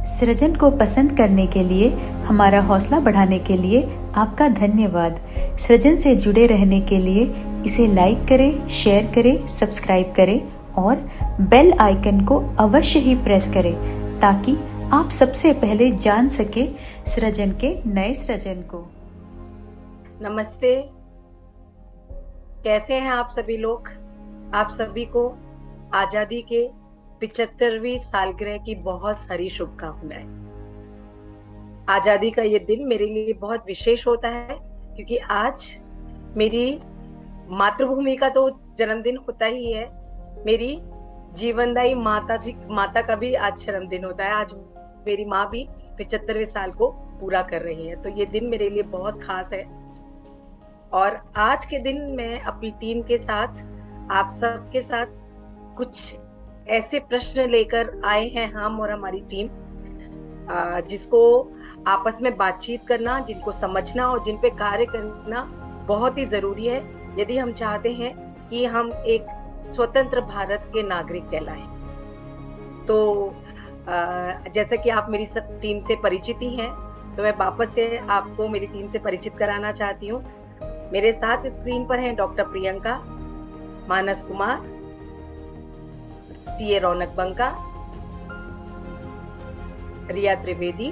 सृजन को पसंद करने के लिए, हमारा हौसला बढ़ाने के लिए आपका धन्यवाद। सृजन से जुड़े रहने के लिए इसे लाइक करें, शेयर करें, सब्सक्राइब करें और बेल आइकन को अवश्य ही प्रेस करें ताकि आप सबसे पहले जान सके सृजन के नए सृजन को। नमस्ते, कैसे हैं आप सभी लोग? आप सभी को आजादी के 75वीं सालगिरह की बहुत सारी शुभकामनाएं। आजादी का ये दिन मेरे लिए बहुत विशेष होता है क्योंकि आज मेरी मातृभूमि का तो जन्मदिन होता ही है, मेरी जीवनदायी माता का भी आज जन्मदिन होता है। आज मेरी माँ भी 75वें साल को पूरा कर रही है, तो ये दिन मेरे लिए बहुत खास है। और आज के दिन मैं अपनी टीम के साथ, आप सबके साथ कुछ ऐसे प्रश्न लेकर आए हैं, हम और हमारी टीम, जिसको आपस में बातचीत करना, जिनको समझना और जिन पे कार्य करना बहुत ही जरूरी है यदि हम चाहते हैं कि हम एक स्वतंत्र भारत के नागरिक कहलाएं। तो जैसे कि आप मेरी सब टीम से परिचित ही हैं, तो मैं वापस से आपको मेरी टीम से परिचित कराना चाहती हूँ। मेरे साथ स्क्रीन पर हैं डॉक्टर प्रियंका, मानस कुमार, सीए रौनक बंका, रिया त्रिवेदी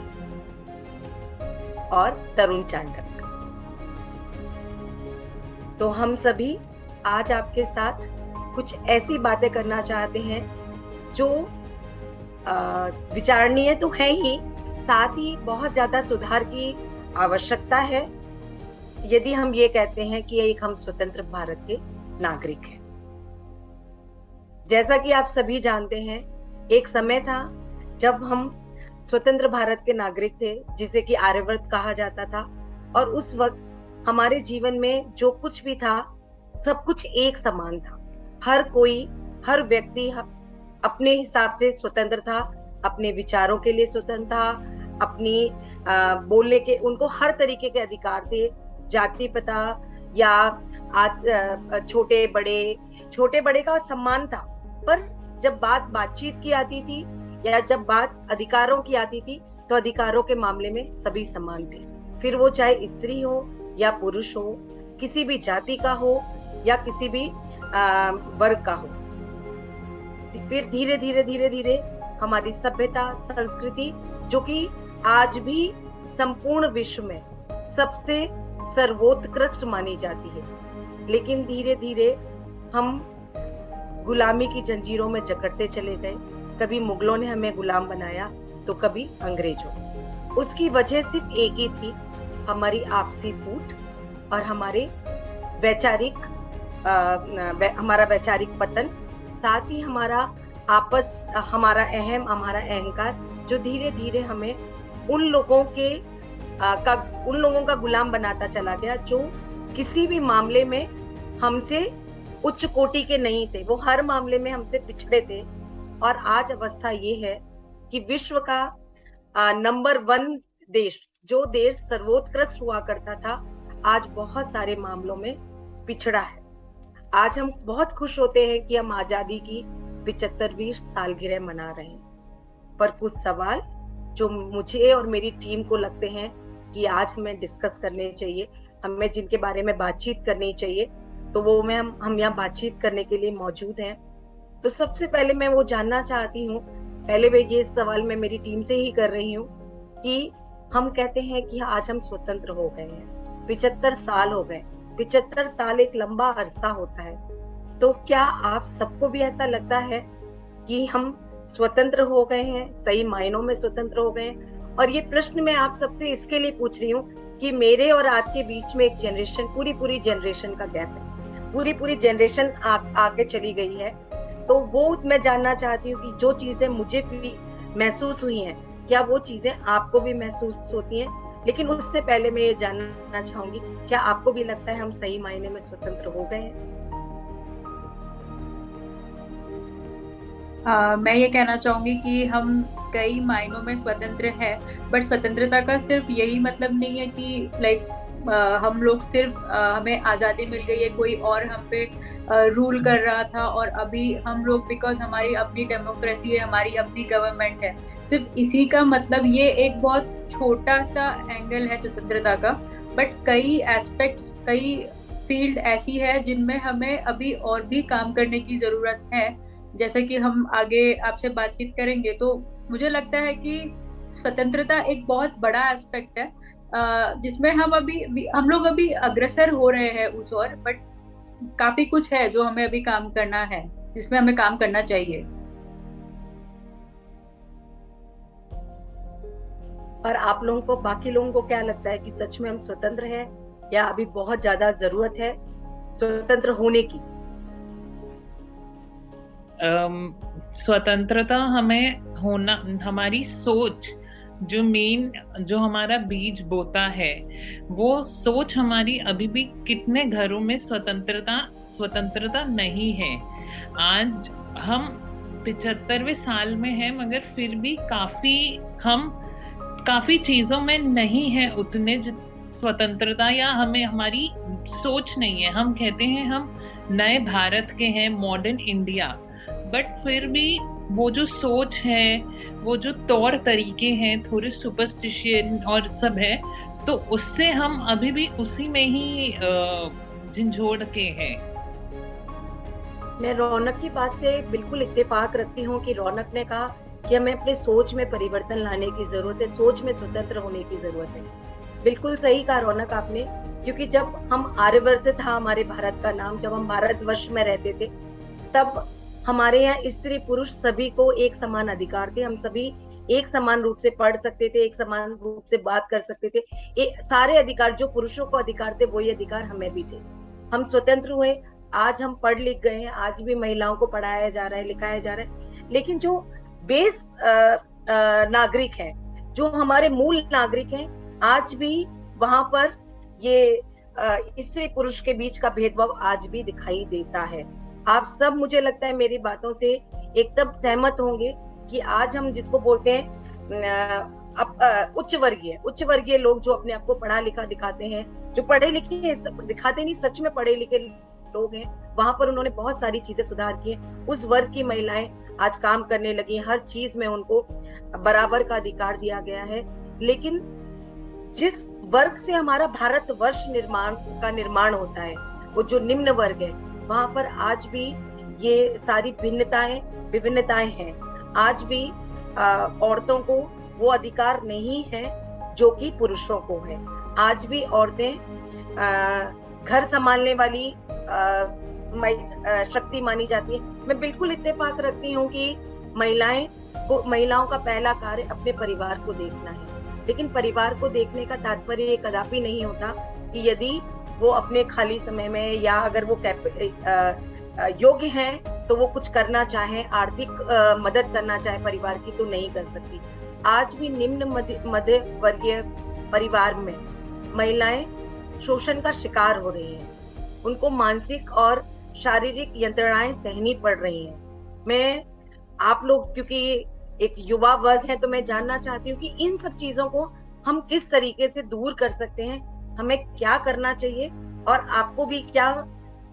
और तरुण चांडक। तो हम सभी आज आपके साथ कुछ ऐसी बातें करना चाहते हैं जो विचारणीय तो है ही, साथ ही बहुत ज्यादा सुधार की आवश्यकता है यदि हम ये कहते हैं कि एक हम स्वतंत्र भारत के नागरिक हैं। जैसा कि आप सभी जानते हैं, एक समय था जब हम स्वतंत्र भारत के नागरिक थे, जिसे कि आर्यवर्त कहा जाता था, और उस वक्त हमारे जीवन में जो कुछ भी था सब कुछ एक समान था। हर व्यक्ति अपने हिसाब से स्वतंत्र था, अपने विचारों के लिए स्वतंत्र था, अपनी बोलने के, उनको हर तरीके के अधिकार थे। जाति प्रथा या आज छोटे बड़े का सम्मान था, पर जब बातचीत की आती थी या जब बात अधिकारों की आती थी तो अधिकारों के मामले में सभी समान थे। फिर वो चाहे स्त्री हो या पुरुष हो, किसी भी जाति का हो या किसी भी वर्ग का हो। फिर धीरे धीरे हमारी सभ्यता, संस्कृति, जो कि आज भी संपूर्ण विश्व में सबसे सर्वोत्कृष्ट मानी जाती है, लेकिन धीरे धीरे हम गुलामी की जंजीरों में जकड़ते चले गए। कभी मुगलों ने हमें गुलाम बनाया तो कभी अंग्रेजों। उसकी वजह सिर्फ एक ही थी, हमारी आपसी फूट और हमारा वैचारिक पतन, साथ ही हमारा अहंकार, जो धीरे धीरे हमें उन लोगों का गुलाम बनाता चला गया जो किसी भी मामले में हमसे उच्च कोटि के नहीं थे, वो हर मामले में हमसे पिछड़े थे। और आज अवस्था ये है कि विश्व का नंबर 1 देश, जो देश सर्वोत्कृष्ट हुआ करता था, आज बहुत सारे मामलों में पिछड़ा है। आज हम बहुत खुश होते हैं कि हम आजादी की 75वीं सालगिरह मना रहे हैं, पर कुछ सवाल जो मुझे और मेरी टीम को लगते हैं कि आज हमें डिस्कस करने चाहिए, हमें जिनके बारे में बातचीत करनी चाहिए, तो वो हम यहाँ बातचीत करने के लिए मौजूद हैं। तो सबसे पहले मैं वो जानना चाहती हूँ, पहले मैं ये सवाल मैं मेरी टीम से ही कर रही हूँ कि हम कहते हैं कि आज हम स्वतंत्र हो गए हैं, 75 साल हो गए। 75 साल एक लंबा अरसा होता है, तो क्या आप सबको भी ऐसा लगता है कि हम स्वतंत्र हो गए हैं, सही मायनों में स्वतंत्र हो गए हैं? और ये प्रश्न मैं आप सबसे इसके लिए पूछ रही हूँ कि मेरे और आपके बीच में एक जनरेशन, पूरी जनरेशन का गैप है, पूरी जनरेशन आगे चली गई है। तो वो मैं जानना चाहती हूँ कि जो चीजें मुझे भी महसूस हुई हैं, क्या वो चीजें आपको भी महसूस होती हैं? लेकिन उससे पहले मैं ये जानना चाहूंगी, क्या आपको भी लगता है हम सही मायने में स्वतंत्र हो गए हैं? मैं ये कहना चाहूंगी कि हम कई मायनों में स्वतंत्र है, बट स्वतंत्रता का सिर्फ यही मतलब नहीं है कि हम लोग सिर्फ हमें आज़ादी मिल गई है, कोई और हम पे रूल कर रहा था, और अभी हम लोग बिकॉज हमारी अपनी डेमोक्रेसी है, हमारी अपनी गवर्नमेंट है, सिर्फ इसी का मतलब ये एक बहुत छोटा सा एंगल है स्वतंत्रता का। बट कई एस्पेक्ट्स, कई फील्ड ऐसी है जिनमें हमें अभी और भी काम करने की जरूरत है। जैसे कि हम आगे आपसे बातचीत करेंगे, तो मुझे लगता है कि स्वतंत्रता एक बहुत बड़ा एस्पेक्ट है जिसमें हम लोग अभी अग्रसर हो रहे हैं उस ओर, बट काफी कुछ है जो हमें अभी काम करना है, जिसमें हमें काम करना चाहिए। और आप लोगों को, बाकी लोगों को क्या लगता है कि सच में हम स्वतंत्र हैं या अभी बहुत ज्यादा जरूरत है स्वतंत्र होने की? स्वतंत्रता हमें होना, हमारी सोच जो हमारा बीज बोता है, वो सोच हमारी अभी भी कितने घरों में स्वतंत्रता नहीं है। आज हम 75वें साल में हैं, मगर फिर भी हम काफी चीजों में नहीं है उतने स्वतंत्रता, या हमें हमारी सोच नहीं है। हम कहते हैं हम नए भारत के हैं, मॉडर्न इंडिया, बट फिर भी वो जो सोच है, वो जो तौर तरीके हैं, थोड़े सुपरस्टिशन और सब है, तो उससे हम अभी भी उसी में ही झंझोड़ के हैं। मैं रौनक की बात से बिल्कुल इत्तेफाक रखती हूँ कि रौनक ने कहा कि हमें अपने सोच में परिवर्तन लाने की जरूरत है, सोच में स्वतंत्र होने की जरूरत है। बिल्कुल सही कहा रौनक आपने, क्योंकि जब हम आर्यवर्त था हमारे भारत का नाम, जब हम भारतवर्ष में रहते थे, तब हमारे यहाँ स्त्री पुरुष सभी को एक समान अधिकार थे। हम सभी एक समान रूप से पढ़ सकते थे, एक समान रूप से बात कर सकते थे। सारे अधिकार जो पुरुषों को अधिकार थे, वही अधिकार हमें भी थे। हम स्वतंत्र हुए, आज हम पढ़ लिख गए हैं, आज भी महिलाओं को पढ़ाया जा रहा है, लिखाया जा रहा है। लेकिन जो बेस नागरिक है, जो हमारे मूल नागरिक हैं, आज भी वहां पर ये स्त्री पुरुष के बीच का भेदभाव आज भी दिखाई देता है। आप सब, मुझे लगता है, मेरी बातों से एकदम सहमत होंगे कि आज हम जिसको बोलते हैं उच्च वर्गीय लोग, जो अपने आप को पढ़ा लिखा दिखाते हैं, जो पढ़े लिखे दिखाते नहीं, सच में पढ़े लिखे लोग हैं, वहां पर उन्होंने बहुत सारी चीजें सुधार की है। उस वर्ग की महिलाएं आज काम करने लगी, हर चीज में उनको बराबर का अधिकार दिया गया है। लेकिन जिस वर्ग से हमारा भारतवर्ष निर्माण होता है, वो जो निम्न वर्ग है, वहां पर आज भी ये सारी विभिन्नताएं हैं। आज भी औरतों को वो अधिकार नहीं है जो कि पुरुषों को है। आज भी औरतें घर संभालने वाली शक्ति मानी जाती है। मैं बिल्कुल इत्तेफाक रखती हूँ कि महिलाओं का पहला कार्य अपने परिवार को देखना है, लेकिन परिवार को देखने का तात्पर्य ये कदापि नहीं होता कि यदि वो अपने खाली समय में, या अगर वो योग्य हैं, तो वो कुछ करना चाहे, आर्थिक मदद करना चाहे परिवार की, तो नहीं कर सकती। आज भी निम्न मध्य वर्गीय परिवार में महिलाएं शोषण का शिकार हो रही हैं। उनको मानसिक और शारीरिक यंत्रणाएं सहनी पड़ रही हैं। मैं, आप लोग क्योंकि एक युवा वर्ग है, तो मैं जानना चाहती हूँ कि इन सब चीजों को हम किस तरीके से दूर कर सकते हैं, हमें क्या करना चाहिए, और आपको भी क्या,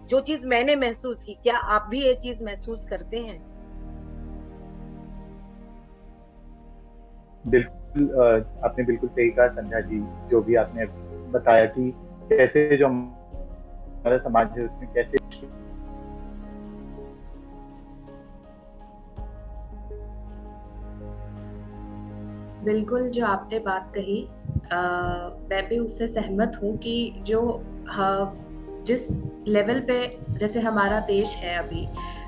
जो चीज मैंने महसूस की, क्या आप भी ये चीज महसूस करते हैं? बिल्कुल, आपने बिल्कुल सही कहा संध्या जी, जो भी आपने बताया कि कैसे जो हमारा समाज है उसमें कैसे बिल्कुल जो आपने बात कही, मैं भी उससे सहमत हूँ कि जो जिस लेवल पे जैसे हमारा देश है अभी,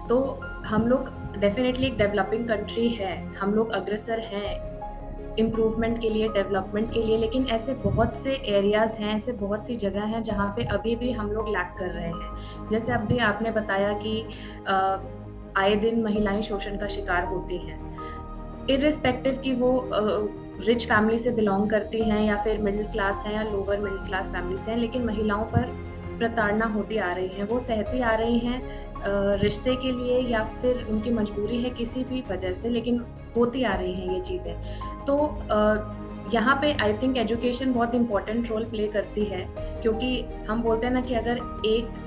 तो हम लोग डेफिनेटली एक डेवलपिंग कंट्री है, हम लोग अग्रसर हैं इम्प्रूवमेंट के लिए, डेवलपमेंट के लिए, लेकिन ऐसे बहुत से एरियाज़ हैं, ऐसे बहुत सी जगह हैं जहाँ पे अभी भी हम लोग लैक कर रहे हैं। जैसे अभी आपने बताया कि आए दिन महिलाएं शोषण का शिकार होती हैं, इर्रिस्पेक्टिव कि वो रिच फैमिली से बिलोंग करती हैं या फिर मिडिल क्लास हैं या लोअर मिडिल क्लास फैमिली से हैं, लेकिन महिलाओं पर प्रताड़ना होती आ रही है, वो सहती आ रही हैं रिश्ते के लिए, या फिर उनकी मजबूरी है किसी भी वजह से, लेकिन होती आ रही हैं ये चीज़ें। तो यहाँ पे आई थिंक एजुकेशन बहुत इम्पोर्टेंट रोल प्ले करती है, क्योंकि हम बोलते हैं ना कि अगर एक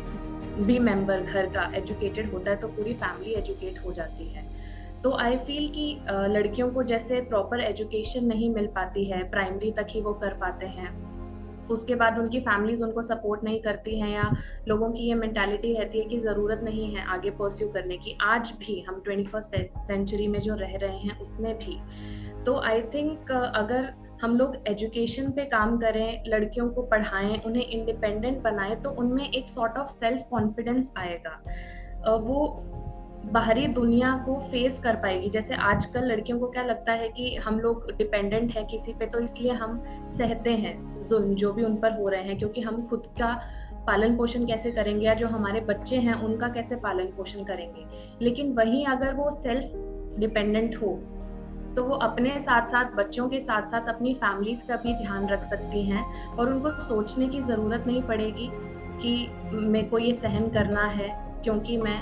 भी मेंबर घर का एजुकेटेड होता है तो पूरी फैमिली एजुकेट हो जाती है। तो आई फील कि लड़कियों को जैसे प्रॉपर एजुकेशन नहीं मिल पाती है, प्राइमरी तक ही वो कर पाते हैं, उसके बाद उनकी फैमिलीज उनको सपोर्ट नहीं करती हैं, या लोगों की ये मेंटालिटी रहती है कि ज़रूरत नहीं है आगे परस्यू करने की। आज भी हम 21st सेंचुरी में जो रह रहे हैं उसमें भी, तो आई थिंक अगर हम लोग एजुकेशन पे काम करें, लड़कियों को पढ़ाएं, उन्हें इंडिपेंडेंट बनाएं, तो उनमें एक सॉर्ट ऑफ सेल्फ कॉन्फिडेंस आएगा। वो बाहरी दुनिया को फेस कर पाएगी। जैसे आजकल लड़कियों को क्या लगता है कि हम लोग डिपेंडेंट हैं किसी पे, तो इसलिए हम सहते हैं जुल्म जो भी उन पर हो रहे हैं, क्योंकि हम खुद का पालन पोषण कैसे करेंगे, या जो हमारे बच्चे हैं उनका कैसे पालन पोषण करेंगे। लेकिन वहीं अगर वो सेल्फ डिपेंडेंट हो तो वो अपने साथ साथ, बच्चों के साथ साथ अपनी फैमिलीज का भी ध्यान रख सकती हैं, और उनको सोचने की ज़रूरत नहीं पड़ेगी कि मेरे को ये सहन करना है क्योंकि मैं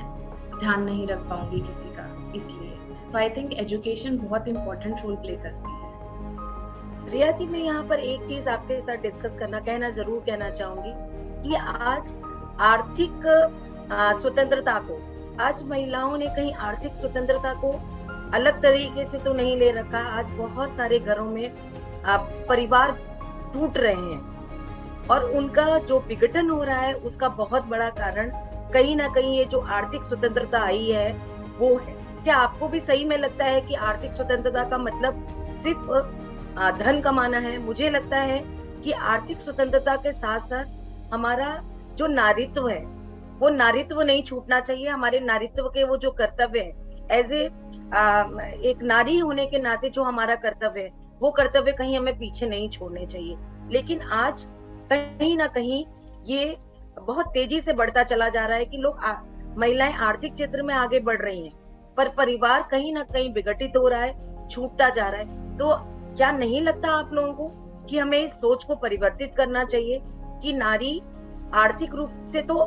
ध्यान नहीं रख पाऊंगी किसी का, इसलिए। तो आई थिंक एजुकेशन बहुत इम्पोर्टेंट रोल प्ले करती है। रिया जी, मैं यहाँ पर एक चीज आपके साथ डिस्कस जरूर कहना चाहूंगी कि आज आर्थिक स्वतंत्रता को, आज महिलाओं ने कहीं आर्थिक स्वतंत्रता को अलग तरीके से तो नहीं ले रखा। आज बहुत सारे घरों में परिवार टूट रहे हैं, और उनका जो विघटन हो रहा है उसका बहुत बड़ा कारण कहीं ना कहीं ये जो आर्थिक स्वतंत्रता आई है वो है। क्या आपको भी सही में लगता है कि आर्थिक स्वतंत्रता का मतलब सिर्फ धन कमाना है? मुझे लगता है कि आर्थिक स्वतंत्रता के साथ साथ हमारा जो नारीत्व है वो नारीत्व नहीं छूटना चाहिए। हमारे नारीत्व के वो जो कर्तव्य है, एज ए एक नारी होने के नाते जो हमारा कर्तव्य है, वो कर्तव्य कहीं हमें पीछे नहीं छोड़ने चाहिए। लेकिन आज कहीं ना कहीं ये बहुत तेजी से बढ़ता चला जा रहा है कि लोग महिलाएं आर्थिक क्षेत्र में आगे बढ़ रही हैं, पर परिवार कहीं ना कहीं विघटित हो रहा है, छूटता जा रहा है। तो क्या नहीं लगता आप लोगों को कि हमें इस सोच को परिवर्तित करना चाहिए कि नारी आर्थिक रूप से तो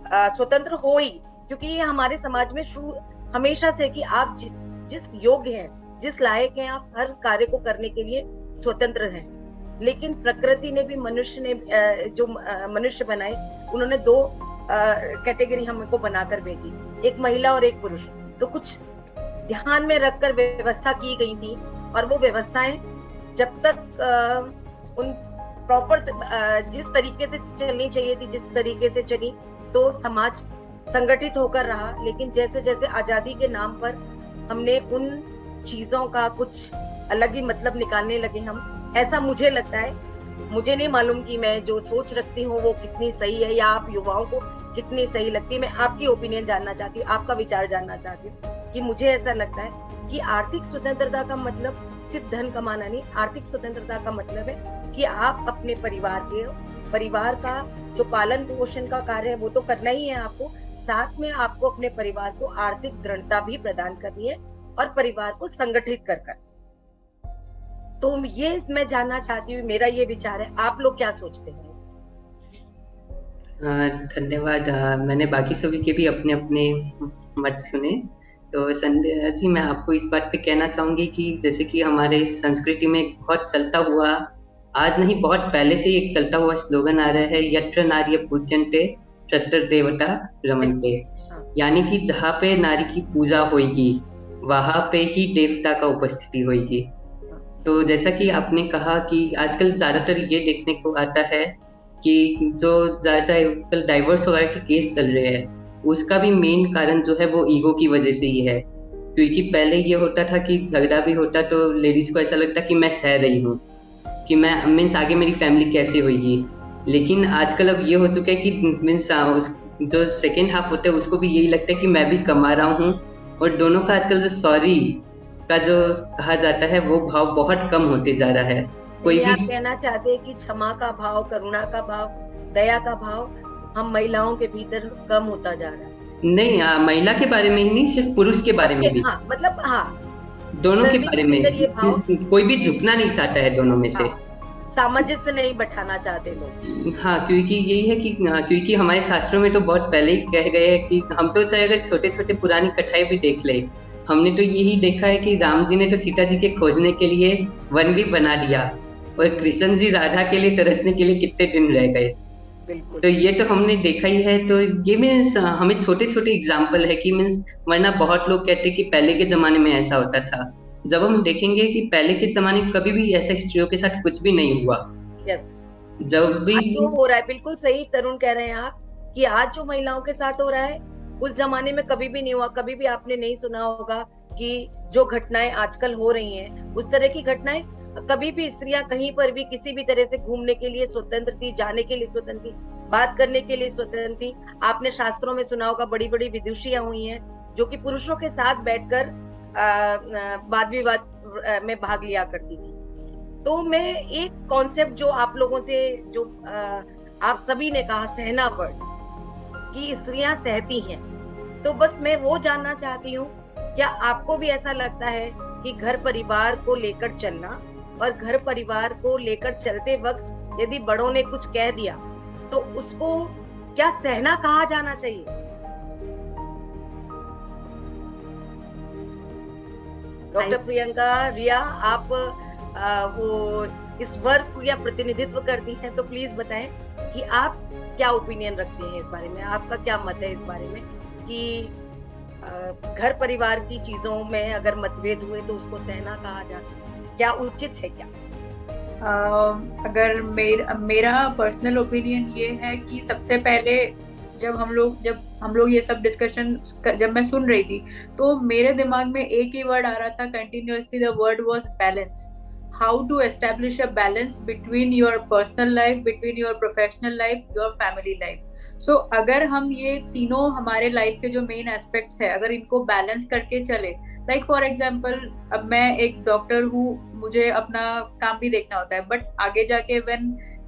स्वतंत्र हो ही, क्योंकि ये हमारे समाज में हमेशा से कि आप जिस योग्य हैं, जिस लायक हैं, आप हर कार्य को करने के लिए स्वतंत्र हैं। लेकिन प्रकृति ने भी मनुष्य ने जो मनुष्य बनाए, उन्होंने दो कैटेगरी हमको बनाकर भेजी, एक महिला और एक पुरुष। तो कुछ ध्यान में रखकर व्यवस्था की गई थी, और वो व्यवस्थाएं जब तक उन प्रॉपर जिस तरीके से चलनी चाहिए थी, जिस तरीके से चली, तो समाज संगठित होकर रहा। लेकिन जैसे जैसे आजादी के नाम पर हमने उन चीजों का कुछ अलग ही मतलब निकालने लगे हम, ऐसा मुझे लगता है। मुझे नहीं मालूम कि मैं जो सोच रखती हूँ वो कितनी सही है, या आप युवाओं को कितनी सही लगती है। मैं आपकी ओपिनियन जानना चाहती हूँ, आपका विचार जानना चाहती हूँ कि मुझे ऐसा लगता है कि आर्थिक स्वतंत्रता का मतलब सिर्फ धन कमाना नहीं। आर्थिक स्वतंत्रता का मतलब है कि आप अपने परिवार का जो पालन पोषण का कार्य है वो तो करना ही है आपको, साथ में आपको अपने परिवार को आर्थिक दृढ़ता भी प्रदान करनी है, और परिवार को संगठित कर। तो ये मैं जानना चाहती हूँ, मेरा ये विचार है, आप लोग क्या सोचते हैं? धन्यवाद। मैंने बाकी सभी के भी अपने अपने मत सुने। तो संध्या जी, मैं आपको इस बात पे कहना चाहूंगी कि जैसे कि हमारे संस्कृति में बहुत चलता हुआ, आज नहीं बहुत पहले से एक चलता हुआ स्लोगन आ रहा है, यत्र नार्य पूज्यन्ते तत्र देवता रमन्ते। यानी कि जहाँ पे नारी की पूजा होगी वहां पे ही देवता का उपस्थिति होगी। तो जैसा कि आपने कहा कि आजकल ज्यादातर ये देखने को आता है कि जो ज्यादातर डाइवोर्स वगैरह के केस चल रहे हैं, उसका भी मेन कारण जो है वो ईगो की वजह से ही है। क्योंकि पहले ये होता था कि झगड़ा भी होता तो लेडीज को ऐसा लगता कि मैं सह रही हूँ, कि मैं मीन्स आगे मेरी फैमिली कैसे होगी। लेकिन आजकल अब ये हो चुका है कि मीन्स जो सेकेंड हाफ होता है उसको भी यही लगता है कि मैं भी कमा रहा हूँ, और दोनों का आजकल जो सॉरी का जो कहा जाता है वो भाव बहुत कम होते जा रहा है। कोई भी आप कहना चाहते हैं कि क्षमा का भाव, करुणा का भाव, दया का भाव हम महिलाओं के भीतर कम होता जा रहा है? नहीं, महिला के बारे में ही नहीं, सिर्फ पुरुष के बारे में भी। हाँ, मतलब दोनों के बारे में कोई भी झुकना नहीं चाहता है दोनों में से। सामंजस्य नहीं बैठाना चाहते लोग। हाँ, क्योंकि यही है कि क्योंकि हमारे शास्त्रों में तो बहुत पहले ही कह गए हैं कि हम तो चाहे अगर छोटे छोटे पुरानी कथाएं भी देख ले, हमने तो यही देखा है कि राम जी ने तो सीता जी के खोजने के लिए वन भी बना दिया, और कृष्ण जी राधा के लिए तरसने के लिए कितने दिन रह गए। बिल्कुल तो ये तो हमने देखा ही है। तो ये मीन्स हमें छोटे छोटे एग्जाम्पल है कि मीन्स, वरना बहुत लोग कहते हैं कि पहले के जमाने में ऐसा होता था। जब हम देखेंगे कि पहले के जमाने में कभी भी ऐसा स्त्रियों के साथ कुछ भी नहीं हुआ। यस। जब भी आज जो हो रहा है, बिल्कुल सही तरुण कह रहे हैं आप, कि आज जो महिलाओं के साथ हो रहा है उस जमाने में कभी भी नहीं हुआ। कभी भी आपने नहीं सुना होगा कि जो घटनाएं आजकल हो रही हैं उस तरह की घटनाएं। कभी भी स्त्रियां कहीं पर भी किसी भी तरह से घूमने के लिए स्वतंत्र थी, जाने के लिए स्वतंत्र थी, बात करने के लिए स्वतंत्र थी। आपने शास्त्रों में सुना होगा बड़ी बड़ी विदुषियां हुई हैं जो कि पुरुषों के साथ बैठकर वाद विवाद में भाग लिया करती थी। तो मैं एक कॉन्सेप्ट जो आप लोगों से, जो आप सभी ने कहा, सहना वर्ड, कि स्त्रियां सहती हैं, तो बस मैं वो जानना चाहती हूँ, क्या आपको भी ऐसा लगता है कि घर परिवार को लेकर चलना और घर परिवार को लेकर चलते वक्त यदि बड़ों ने कुछ कह दिया तो उसको क्या सहना कहा जाना चाहिए? डॉक्टर प्रियंका, रिया, आप वो इस वर्ग को या प्रतिनिधित्व करती हैं, तो प्लीज बताएं कि आप क्या ओपिनियन रखते हैं इस बारे में, आपका क्या मत है इस बारे में कि घर परिवार की चीजों में अगर मतभेद हुए तो उसको सहना कहा जाए, क्या उचित है क्या? अगर मेरा पर्सनल ओपिनियन ये है कि सबसे पहले जब हम लोग ये सब डिस्कशन जब मैं सुन रही थी तो मेरे दिमाग में एक ही वर्ड आ रहा था continuously, the word was balance. How to establish a balance between your personal life, between your professional life, your family life. So अगर हम ये तीनों हमारे लाइफ के जो मेन एस्पेक्ट्स है अगर इनको बैलेंस करके चले, लाइक फॉर एग्जांपल अब मैं एक डॉक्टर हूँ, मुझे अपना काम भी देखना होता है, बट आगे जाके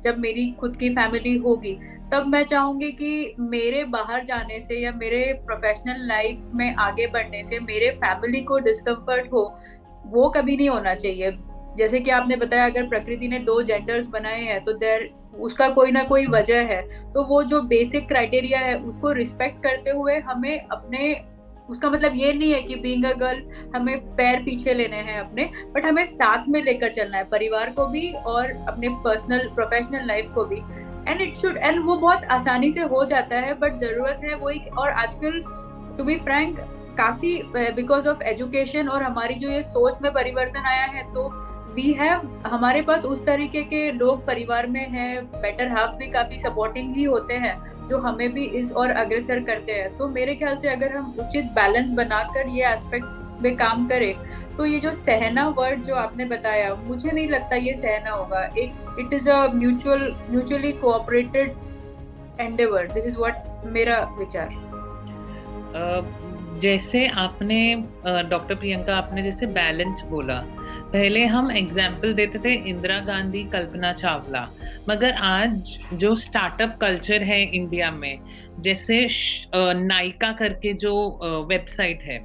जब मेरी खुद की फैमिली होगी तब मैं चाहूंगी कि मेरे बाहर जाने से या मेरे प्रोफेशनल लाइफ में आगे बढ़ने से मेरे फैमिली को डिस्कम्फर्ट हो, वो कभी नहीं होना चाहिए। जैसे कि आपने बताया अगर प्रकृति ने 2 जेंडर्स बनाए हैं तो उसका कोई ना कोई वजह है, तो वो जो बेसिक क्राइटेरिया है उसको रिस्पेक्ट करते हुए हमें अपने, उसका मतलब ये नहीं है कि बीइंग अ गर्ल हमें पैर पीछे लेने हैं अपने, बट हमें साथ में लेकर चलना है परिवार को भी और अपने पर्सनल प्रोफेशनल लाइफ को भी। एंड वो बहुत आसानी से हो जाता है, बट जरूरत है वही। और आजकल टू बी फ्रैंक काफी बिकॉज ऑफ एजुकेशन और हमारी जो ये सोच में परिवर्तन आया है, तो वी हैव, हमारे पास उस तरीके के लोग परिवार में हैं, बेटर हाफ भी काफी सपोर्टिंग ही होते हैं जो हमें भी इस और अग्रसर करते हैं। तो मेरे ख्याल से अगर हम उचित बैलेंस बनाकर ये एस्पेक्ट में काम करें तो ये जो सहना वर्ड जो आपने बताया, मुझे नहीं लगता ये सहना होगा। It is a mutually cooperated Endeavour. This is what मेरा विचार। जैसे आपने डॉक्टर प्रियंका, आपने जैसे बैलेंस बोला, पहले हम एग्जाम्पल देते थे इंदिरा गांधी, कल्पना चावला, मगर आज जो स्टार्टअप कल्चर है इंडिया में, जैसे नायका करके जो वेबसाइट है,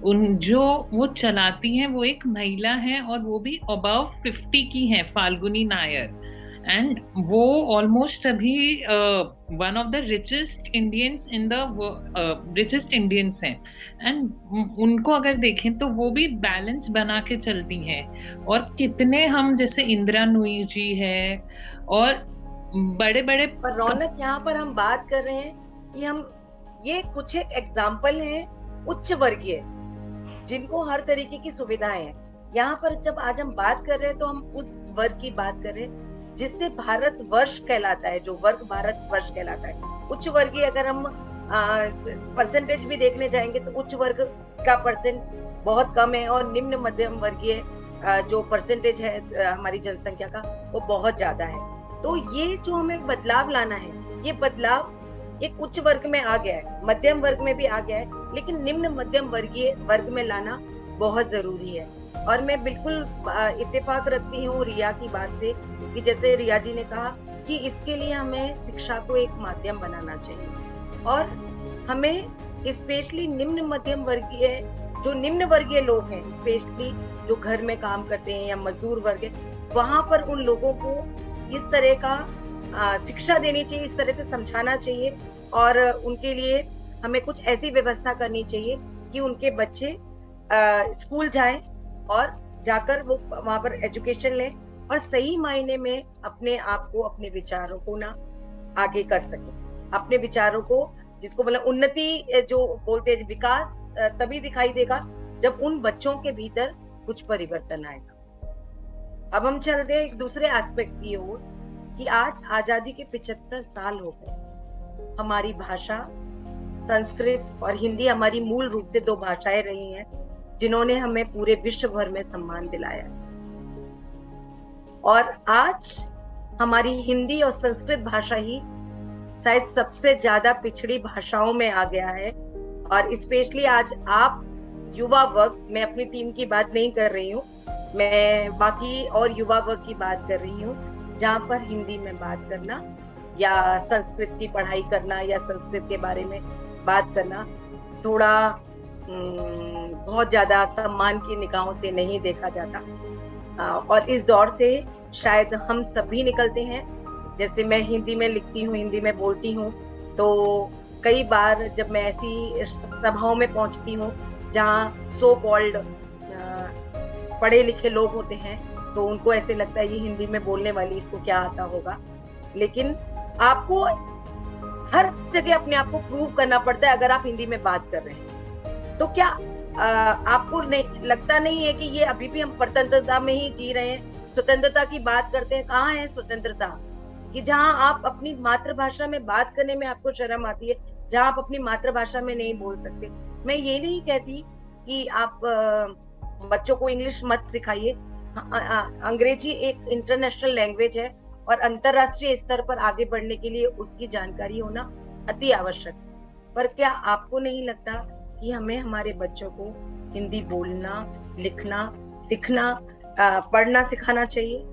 जो वो चलाती हैं, वो एक महिला है और वो भी अबव 50 की है, फाल्गुनी नायर, एंड वो ऑलमोस्ट अभी one of the richest Indians in the richest Indians हैं। एंड उनको अगर देखें तो वो भी बैलेंस बना के चलती हैं। और कितने हम, जैसे इंदिरा नूई जी है और बड़े बड़े, पर रौनक, यहाँ पर हम बात कर रहे हैं कि हम ये कुछ एक एग्जाम्पल हैं उच्च वर्गीय जिनको हर तरीके की सुविधाएं हैं। यहाँ पर जब आज हम बात कर रहे हैं तो हम उस वर्ग की बात कर रहे हैं जिससे भारत वर्ष कहलाता है, जो वर्ग भारत वर्ष कहलाता है। उच्च वर्गीय अगर हम परसेंटेज भी देखने जाएंगे तो उच्च वर्ग का परसेंट बहुत कम है और निम्न मध्यम वर्गीय जो परसेंटेज है हमारी जनसंख्या का वो बहुत ज्यादा है। तो ये जो हमें बदलाव लाना है, ये बदलाव एक उच्च वर्ग में आ गया है, मध्यम वर्ग में भी आ गया है, लेकिन निम्न मध्यम वर्गीय वर्ग में लाना बहुत जरूरी है। और मैं बिल्कुल इत्तेफाक रखती हूँ रिया की बात से कि जैसे रिया जी ने कहा कि इसके लिए हमें शिक्षा को एक माध्यम बनाना चाहिए और हमें स्पेशली निम्न मध्यम वर्गीय, जो निम्न वर्गीय लोग हैं, स्पेशली जो घर में काम करते हैं या मजदूर वर्ग है, वहां पर उन लोगों को इस तरह का शिक्षा देनी चाहिए, इस तरह से समझाना चाहिए और उनके लिए हमें कुछ ऐसी व्यवस्था करनी चाहिए कि उनके बच्चे स्कूल जाएं और जाकर वो वहां पर एजुकेशन लें और सही मायने में अपने आप को, अपने विचारों को ना आगे कर सके, अपने विचारों को, जिसको मतलब उन्नति जो बोलते हैं, विकास तभी दिखाई देगा जब उन बच्चों के भीतर कुछ परिवर्तन आएगा। अब हम चलते हैं एक दूसरे एस्पेक्ट की ओर कि आज आजादी के 75 साल हो गए। हमारी भाषा संस्कृत और हिंदी हमारी मूल रूप से 2 भाषाएं रही हैं जिन्होंने हमें पूरे विश्व भर में सम्मान दिलाया। और आज हमारी हिंदी और संस्कृत भाषा ही शायद सबसे ज्यादा पिछड़ी भाषाओं में आ गया है। और स्पेशली आज आप युवा वर्ग, मैं अपनी टीम की बात नहीं कर रही हूँ, मैं बाकी और युवा वर्ग की बात कर रही हूँ, जहाँ पर हिंदी में बात करना या संस्कृत की पढ़ाई करना या संस्कृत के बारे में बात करना थोड़ा बहुत ज्यादा सम्मान की निगाहों से नहीं देखा जाता। और इस दौर से शायद हम सभी निकलते हैं। जैसे मैं हिंदी में लिखती हूँ, हिंदी में बोलती हूँ, तो कई बार जब मैं ऐसी सभाओं में पहुंचती हूँ जहाँ सो कॉल्ड पढ़े लिखे लोग होते हैं, तो उनको ऐसे लगता है ये हिंदी में बोलने वाली, इसको क्या आता होगा। लेकिन आपको हर जगह अपने आप को प्रूव करना पड़ता है अगर आप हिंदी में बात कर रहे हैं। तो क्या आपको नहीं लगता नहीं है कि ये अभी भी हम स्वतंत्रता में ही जी रहे हैं? स्वतंत्रता की बात करते हैं, कहाँ है स्वतंत्रता कि जहाँ आप अपनी मातृभाषा में बात करने में आपको शर्म आती है, जहाँ आप अपनी मातृभाषा में नहीं बोल सकते। मैं ये नहीं कहती कि आप बच्चों को इंग्लिश मत सिखाइए। अंग्रेजी एक इंटरनेशनल लैंग्वेज है और अंतरराष्ट्रीय स्तर पर आगे बढ़ने के लिए उसकी जानकारी होना अति आवश्यक है। पर क्या आपको नहीं लगता कि हमें हमारे बच्चों को हिंदी बोलना, लिखना, सीखना, पढ़ना सिखाना चाहिए?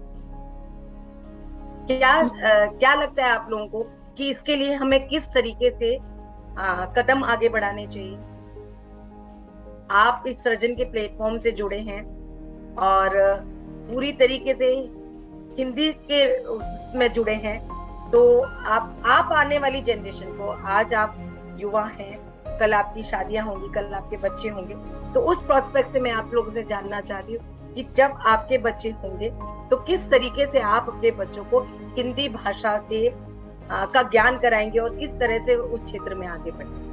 क्या लगता है आप लोगों को कि इसके लिए हमें किस तरीके से कदम आगे बढ़ाने चाहिए? आप इस सृजन के प्लेटफॉर्म से जुड़े हैं और पूरी तरीके से हिंदी के उसमें जुड़े हैं, तो आप आने वाली जनरेशन को, आज आप युवा हैं, कल आपकी शादियां होंगी, कल आपके बच्चे होंगे, तो उस प्रोस्पेक्ट से मैं आप लोगों से जानना चाहती हूँ कि जब आपके बच्चे होंगे तो किस तरीके से आप अपने बच्चों को हिंदी भाषा के का ज्ञान कराएंगे और किस तरह से उस क्षेत्र में आगे बढ़ेंगे?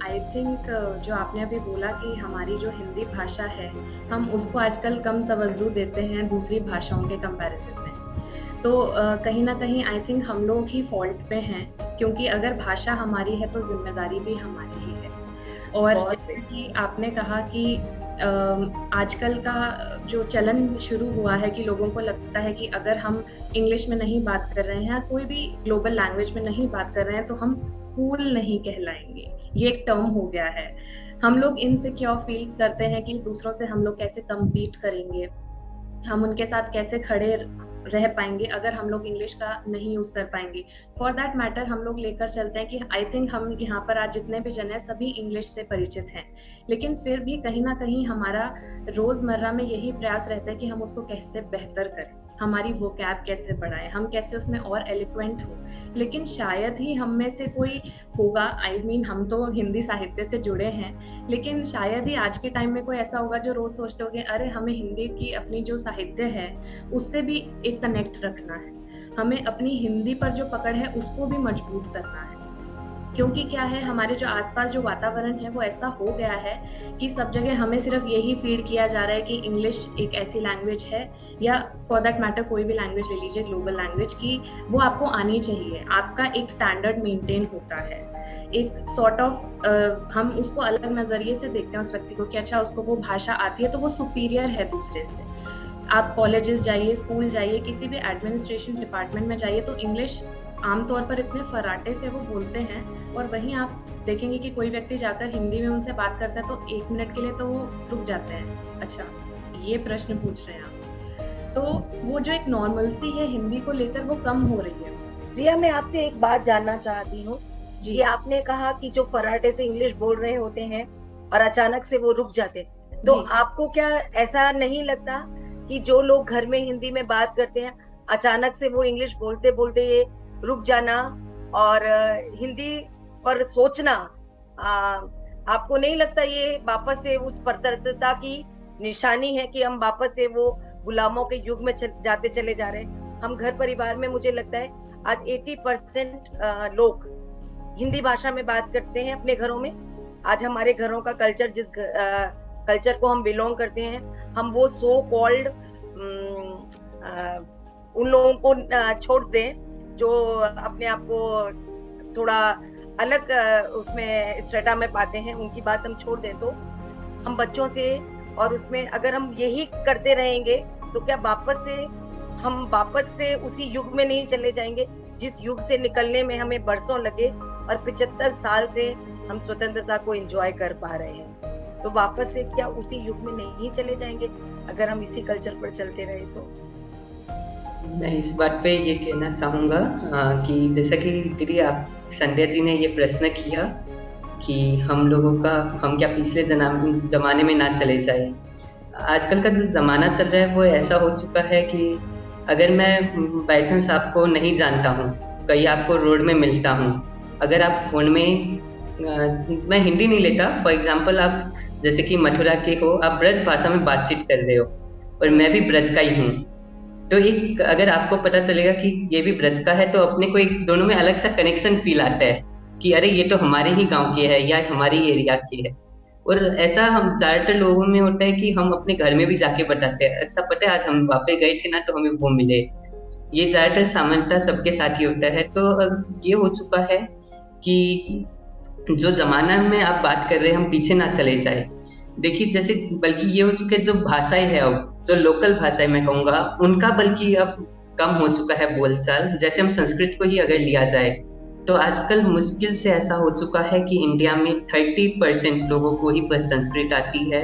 आई थिंक जो आपने अभी बोला कि हमारी जो हिंदी भाषा है, हम उसको आजकल कम तवज्जो देते हैं दूसरी भाषाओं के कंपैरिजन में। तो कहीं ना कहीं आई थिंक हम लोग ही फॉल्ट पे हैं, क्योंकि अगर भाषा हमारी है तो जिम्मेदारी भी हमारी ही है। और जैसे कि आपने कहा कि आजकल का जो चलन शुरू हुआ है कि लोगों को लगता है कि अगर हम इंग्लिश में नहीं बात कर रहे हैं, कोई भी ग्लोबल लैंग्वेज में नहीं बात कर रहे हैं, तो हम कूल नहीं कहलाएंगे। ये एक टर्म हो गया है। हम लोग इनसिक्योर फील करते हैं कि दूसरों से हम लोग कैसे कम्पीट करेंगे, हम उनके साथ कैसे खड़े रह पाएंगे अगर हम लोग इंग्लिश का नहीं यूज कर पाएंगे। फॉर दैट मैटर हम लोग लेकर चलते हैं कि आई थिंक हम यहाँ पर आज जितने भी जन हैं सभी इंग्लिश से परिचित हैं, लेकिन फिर भी कहीं ना कहीं हमारा रोजमर्रा में यही प्रयास रहता है कि हम उसको कैसे बेहतर करें, हमारी वोकैब कैसे बढ़ाएं, हम कैसे उसमें और एलिक्वेंट हो। लेकिन शायद ही हम में से कोई होगा, आई मीन हम तो हिंदी साहित्य से जुड़े हैं, लेकिन शायद ही आज के टाइम में कोई ऐसा होगा जो रोज सोचते होंगे अरे हमें हिंदी की अपनी जो साहित्य है उससे भी एक कनेक्ट रखना है, हमें अपनी हिंदी पर जो पकड़ है उसको भी मजबूत करना है। क्योंकि क्या है, हमारे जो आसपास जो वातावरण है वो ऐसा हो गया है कि सब जगह हमें सिर्फ यही फीड किया जा रहा है कि इंग्लिश एक ऐसी लैंग्वेज है, या फॉर दैट मैटर कोई भी लैंग्वेज ले लीजिए, ग्लोबल लैंग्वेज की, वो आपको आनी चाहिए, आपका एक स्टैंडर्ड मेंटेन होता है, एक सॉर्ट ऑफ हम उसको अलग नजरिए से देखते हैं उस व्यक्ति को कि अच्छा उसको वो भाषा आती है तो वो सुपीरियर है दूसरे से। आप कॉलेजेस जाइए, स्कूल जाइए, किसी भी एडमिनिस्ट्रेशन डिपार्टमेंट में जाइए तो इंग्लिश आमतौर पर इतने फर्राटे से वो बोलते हैं, और वहीं आप देखेंगे कि कोई व्यक्ति जाकर हिंदी में उनसे बात करता है तो 1 मिनट के लिए तो वो रुक जाते हैं, अच्छा ये प्रश्न पूछ रहे हैं आप। तो वो जो एक नॉर्मलसी है हिंदी को लेकर वो कम हो रही है। रिया, मैं आपसे एक बात जानना चाहती हूँ जी। आपने कहा कि जो फर्राटे से इंग्लिश बोल रहे होते हैं और अचानक से वो रुक जाते, तो आपको क्या ऐसा नहीं लगता कि जो लोग घर में हिंदी में बात करते हैं अचानक से वो इंग्लिश बोलते बोलते ये रुक जाना और हिंदी पर सोचना, आपको नहीं लगता ये वापस से उस परतरता की निशानी है कि हम वापस से वो गुलामों के युग में जाते चले जा रहे हैं। हम घर परिवार में, मुझे लगता है आज 80% लोग हिंदी भाषा में बात करते हैं अपने घरों में। आज हमारे घरों का कल्चर, जिस कल्चर को हम बिलोंग करते हैं, हम वो सो कॉल्ड उन लोगों को छोड़ दें जो अपने आप को थोड़ा अलग उसमें स्ट्रेटा में पाते हैं, उनकी बात हम छोड़ दें तो हम बच्चों से, और उसमें अगर हम यही करते रहेंगे तो क्या हम वापस से उसी युग में नहीं चले जाएंगे जिस युग से निकलने में हमें बरसों लगे और 75 साल से हम स्वतंत्रता को एंजॉय कर पा रहे हैं। तो वापस से क्या उसी युग में नहीं चले जाएंगे अगर हम इसी कल्चर पर चलते रहे तो? मैं इस बात पे ये कहना चाहूँगा कि जैसा कि दीदी आप संध्या जी ने ये प्रश्न किया कि हम क्या पिछले जमाने में ना चले जाए। आजकल का जो ज़माना चल रहा है वो ऐसा हो चुका है कि अगर मैं बाई चांस आपको नहीं जानता हूँ, कहीं आपको रोड में मिलता हूँ, अगर आप फ़ोन में मैं हिंदी नहीं लेता, फॉर एग्जांपल आप जैसे कि मथुरा के हो, आप ब्रज भाषा में बातचीत कर रहे हो और मैं भी ब्रज का ही हूँ, तो एक अगर आपको पता चलेगा कि ये भी ब्रज का है तो अपने को एक दोनों में अलग सा कनेक्शन फील आता है कि अरे ये तो हमारे ही गांव के है या हमारी एरिया के है। और ऐसा हम ज़्यादातर लोगों में होता है कि हम अपने घर में भी जाके बताते हैं, अच्छा पता है आज हम वहाँ पे गए थे ना तो हमें वो मिले। ये ज़्यादातर सामान्यतः सबके साथ ही होता है। तो ये हो चुका है कि जो ज़माना में आप बात कर रहे हैं हम पीछे ना चले जाए। देखिए जैसे बल्कि ये हो चुके जो भाषाएं हैं, अब जो लोकल भाषाएं मैं कहूँगा उनका बल्कि अब कम हो चुका है बोलचाल। जैसे हम संस्कृत को ही अगर लिया जाए तो आजकल मुश्किल से ऐसा हो चुका है कि इंडिया में 30% लोगों को ही बस संस्कृत आती है,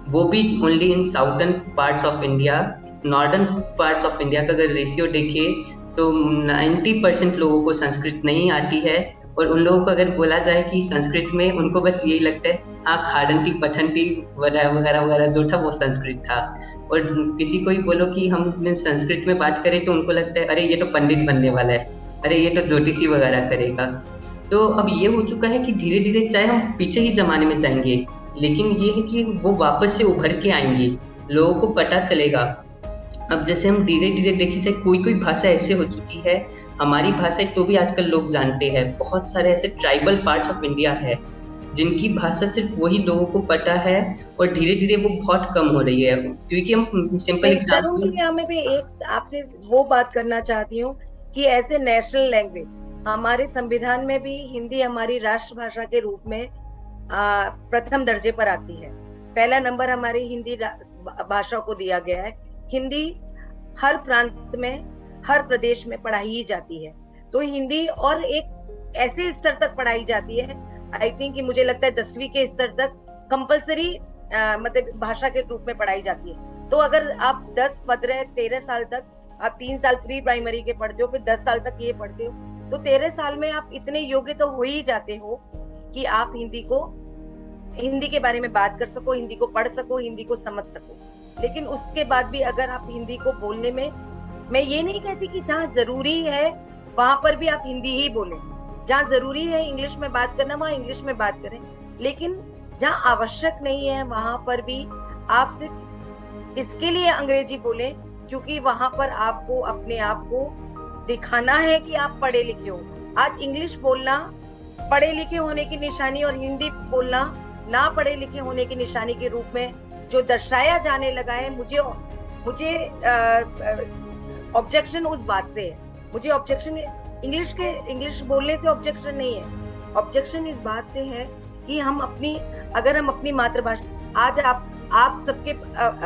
वो भी only in southern parts of India. Northern parts of India का अगर रेशियो देखें तो 90% लोगों को संस्कृत नहीं आती है। और उन लोगों को अगर बोला जाए कि संस्कृत में, उनको बस यही लगता है हाँ खाडंती पठंती वगैरह वगैरह जो था वो संस्कृत था। और किसी को ही बोलो कि हम संस्कृत में बात करें तो उनको लगता है अरे ये तो पंडित बनने वाला है, अरे ये तो ज्योतिषी वगैरह करेगा। तो अब ये हो चुका है कि धीरे धीरे चाहे हम पीछे ही जमाने में जाएंगे लेकिन ये है कि वो वापस से उभर के आएंगे, लोगों को पता चलेगा। अब जैसे हम धीरे धीरे देखी जाए कोई भाषा ऐसे हो चुकी है, हमारी भाषा तो भी आजकल लोग जानते हैं। बहुत सारे ऐसे ट्राइबल पार्ट्स ऑफ इंडिया है जिनकी भाषा सिर्फ वही लोगों को पता है और धीरे धीरे वो बहुत कम हो रही है। क्योंकि हम सिंपल एग्जाम्पल यहाँ में भी एक आपसे वो बात करना चाहती हूँ कि ऐसे नेशनल लैंग्वेज हमारे संविधान में भी हिंदी हमारी राष्ट्रभाषा के रूप में प्रथम दर्जे पर आती है। पहला नंबर हमारी हिंदी भाषा को दिया गया है। हिंदी हर प्रांत में, हर प्रदेश में पढ़ाई ही जाती है। तो हिंदी और एक ऐसे स्तर तक पढ़ाई जाती है, आई थिंक कि मुझे लगता है 10वीं के स्तर तक कंपलसरी मतलब भाषा के रूप में पढ़ाई जाती है। तो अगर आप 10, 15, 13 साल तक आप 3 साल प्री प्राइमरी के पढ़ते हो, फिर 10 साल तक ये पढ़ते हो, तो 13 साल में आप इतने योग्य तो हो ही जाते हो कि आप हिंदी के बारे में बात कर सको, हिंदी को पढ़ सको, हिंदी को समझ सको। लेकिन उसके बाद भी अगर आप हिंदी को बोलने में, मैं ये नहीं कहती कि जहाँ जरूरी है वहां पर भी आप हिंदी ही बोलें, जहाँ जरूरी है इंग्लिश में बात करना वहाँ इंग्लिश में बात करें, लेकिन जहाँ आवश्यक नहीं है वहां पर भी आप सिर्फ इसके लिए अंग्रेजी बोलें क्योंकि वहां पर आपको अपने आप को दिखाना है कि आप पढ़े लिखे हो। आज इंग्लिश बोलना पढ़े लिखे होने की निशानी और हिंदी बोलना ना पढ़े लिखे होने की निशानी के रूप में जो दर्शाया जाने लगा है, मुझे ऑब्जेक्शन उस बात से है। मुझे ऑब्जेक्शन इंग्लिश बोलने से ऑब्जेक्शन नहीं है, ऑब्जेक्शन इस बात से है कि अगर हम अपनी मातृभाषा, आज आप सबके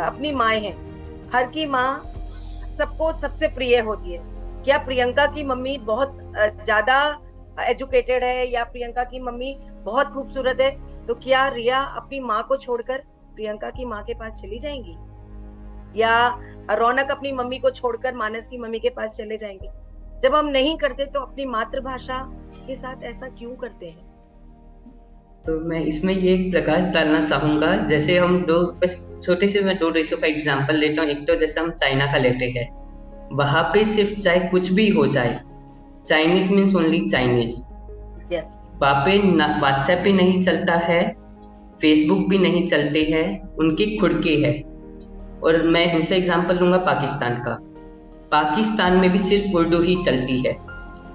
अपनी माएँ हैं, हर की माँ सबको सबसे प्रिय होती है। क्या प्रियंका की मम्मी बहुत ज्यादा एजुकेटेड है या प्रियंका की मम्मी बहुत खूबसूरत है, तो क्या रिया अपनी माँ को छोड़कर प्रियंका की माँ के पास चली जाएंगी, या रौनक अपनी मम्मी को छोड़कर मानस की मम्मी के पास चले जाएंगे? जब हम नहीं करते तो अपनी मातृभाषा के साथ ऐसा क्यों करते हैं? तो मैं इसमें ये एक प्रकाश डालना चाहूँगा। जैसे हम बस छोटे से मैं 2 देशों का एग्जांपल लेता हूँ। एक तो जैसे हम चाइना का लेते हैं, वहाँ पे सिर्फ चाहे कुछ भी हो जाए, चाइनीज मीन्स ओनली चाइनीज। वहाँ पे व्हाट्सएप भी नहीं चलता है, फेसबुक भी नहीं चलते हैं, उनके खुद के है। और मैं दूसरा एग्जांपल लूंगा पाकिस्तान का। पाकिस्तान में भी सिर्फ उर्दू ही चलती है,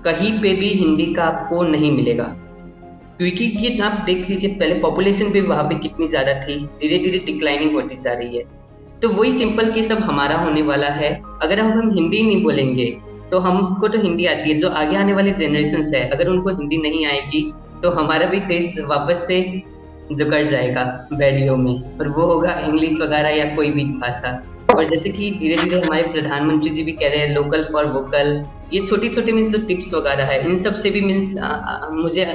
कहीं पे भी हिंदी का आपको नहीं मिलेगा। क्योंकि ये आप देख लीजिए, पहले पॉपुलेशन भी वहाँ पे कितनी ज़्यादा थी, धीरे धीरे डिक्लाइनिंग होती जा रही है। तो वही सिंपल केस अब हमारा होने वाला है। अगर हम हिंदी नहीं बोलेंगे, तो हमको तो हिंदी आती है, जो आगे आने वाले जनरेशन है अगर उनको हिंदी नहीं आएगी तो हमारा भी देश वापस से जकड़ जाएगा बैरियो में, और वो होगा इंग्लिश वगैरह या कोई भी भाषा। और जैसे कि धीरे धीरे हमारे प्रधानमंत्री जी भी कह रहे हैं लोकल फॉर वोकल, ये छोटी छोटी मीन्स जो टिप्स वगैरह है, इन सब से भी मीन्स मुझे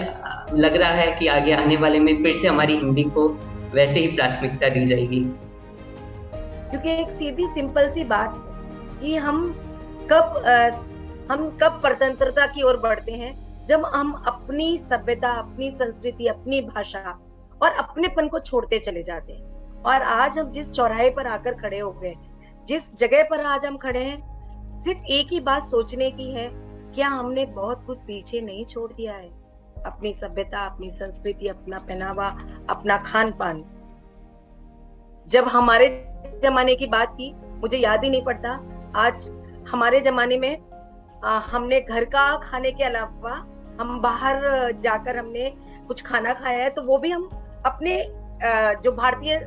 लग रहा है कि आगे आने वाले में फिर से हमारी हिंदी को वैसे ही प्राथमिकता दी जाएगी। क्योंकि एक सीधी सिंपल सी बात है कि हम कब स्वतंत्रता की ओर बढ़ते हैं, जब हम अपनी सभ्यता, अपनी संस्कृति, अपनी भाषा और अपनेपन को छोड़ते चले जाते हैं। और आज हम जिस चौराहे पर आकर खड़े हो गए, जिस जगह पर आज हम खड़े हैं, सिर्फ एक ही बात सोचने की है, क्या हमने बहुत कुछ पीछे नहीं छोड़ दिया है? अपनी सभ्यता, अपनी संस्कृति, अपना पहनावा, अपना खान पान। जब हमारे जमाने की बात थी, मुझे याद ही नहीं पड़ता, आज हमारे जमाने में हमने घर का खाने के अलावा हम बाहर जाकर हमने कुछ खाना खाया है, तो वो भी हम अपने जो भारतीय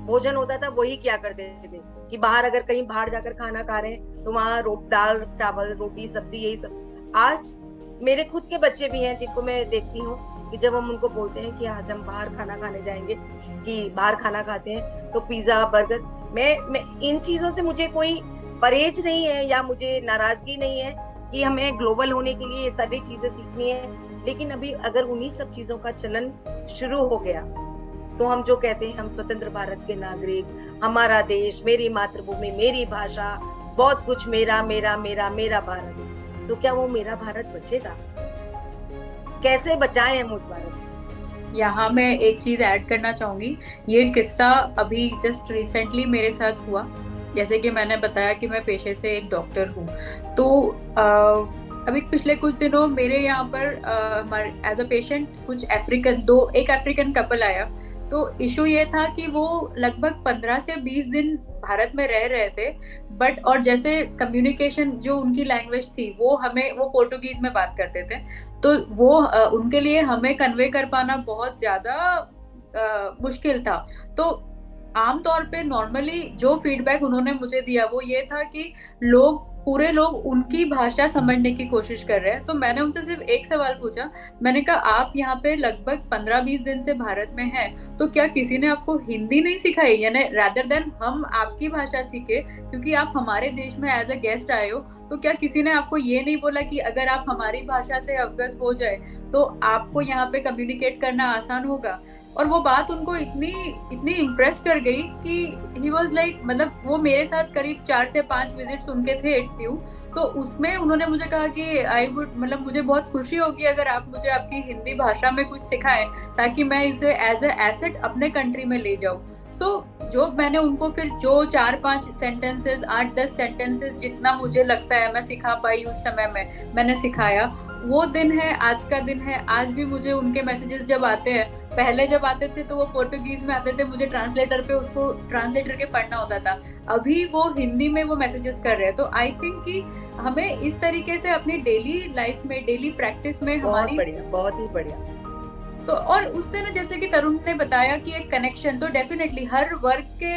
भोजन होता था वही क्या करते थे कि बाहर अगर कहीं बाहर जाकर खाना खा रहे हैं तो वहाँ दाल चावल रोटी सब्जी यही सब। आज मेरे खुद के बच्चे भी हैं जिनको मैं देखती हूँ कि जब हम उनको बोलते हैं कि आज हम बाहर खाना खाने जाएंगे, कि बाहर खाना खाते हैं, तो पिज्जा बर्गर, मैं इन चीजों से मुझे कोई परहेज नहीं है या मुझे नाराजगी नहीं है कि हमें ग्लोबल होने के लिए ये सारी चीजें सीखनी है। लेकिन अभी अगर उन्हीं सब चीजों का चलन शुरू हो गया तो हम जो कहते हैं हम स्वतंत्र भारत के नागरिक, हमारा देश, मेरी मातृभूमि, मेरी भाषा, बहुत कुछ मेरा मेरा मेरा मेरा भारत, तो क्या वो मेरा भारत बचेगा? कैसे बचाएं हम उस भारत को? यहाँ मैं एक चीज ऐड करना चाहूंगी। ये किस्सा अभी जस्ट रिसेंटली मेरे साथ हुआ। जैसे कि मैंने बताया कि मैं पेशे से एक डॉक्टर हूँ, तो अभी पिछले कुछ दिनों मेरे यहाँ पर हमारे एज अ पेशेंट कुछ एक अफ्रीकन कपल आया। तो इशू ये था कि वो लगभग 15 से 20 दिन भारत में रह रहे थे, बट और जैसे कम्युनिकेशन जो उनकी लैंग्वेज थी वो पोर्टुगीज में बात करते थे, तो वो उनके लिए हमें कन्वे कर पाना बहुत ज्यादा मुश्किल था। तो आमतौर पे नॉर्मली जो फीडबैक उन्होंने मुझे दिया वो ये था कि पूरे लोग उनकी भाषा समझने की कोशिश कर रहे हैं। तो मैंने उनसे सिर्फ एक सवाल पूछा, मैंने कहा आप यहाँ पे लगभग 15-20 दिन से भारत में हैं, तो क्या किसी ने आपको हिंदी नहीं सिखाई? यानी रादर देन हम आपकी भाषा सीखे क्योंकि आप हमारे देश में एज अ गेस्ट आए हो, तो क्या किसी ने आपको ये नहीं बोला कि अगर आप हमारी भाषा से अवगत हो जाए तो आपको यहाँ पे कम्युनिकेट करना आसान होगा? और वो बात उनको इतनी इम्प्रेस कर गई कि ही वाज लाइक, मतलब वो मेरे साथ करीब 4 से 5 विजिट्स उनके थे ड्यू, तो उसमें उन्होंने मुझे कहा कि मतलब मुझे बहुत खुशी होगी अगर आप मुझे आपकी हिंदी भाषा में कुछ सिखाएं ताकि मैं इसे एज ए एसेट अपने कंट्री में ले जाऊं। जो मैंने उनको फिर जो 4-5 सेंटेंसेस, 8-10 सेंटेंसेस जितना मुझे लगता है मैं सिखा पाई उस समय में मैंने सिखाया। वो दिन है, आज का दिन है। आज भी मुझे उनके मैसेजेस जब आते हैं, पहले जब आते थे तो वो पोर्टुगीज में आते थे, मुझे ट्रांसलेटर पे उसको ट्रांसलेट करके पढ़ना होता था, अभी वो हिंदी में वो मैसेजेस कर रहे हैं। तो आई थिंक कि हमें इस तरीके से अपनी डेली लाइफ में, डेली प्रैक्टिस में हमारी बहुत ही बढ़िया। तो और उस दिन जैसे कि तरुण ने बताया कि एक कनेक्शन, तो डेफिनेटली हर वर्क के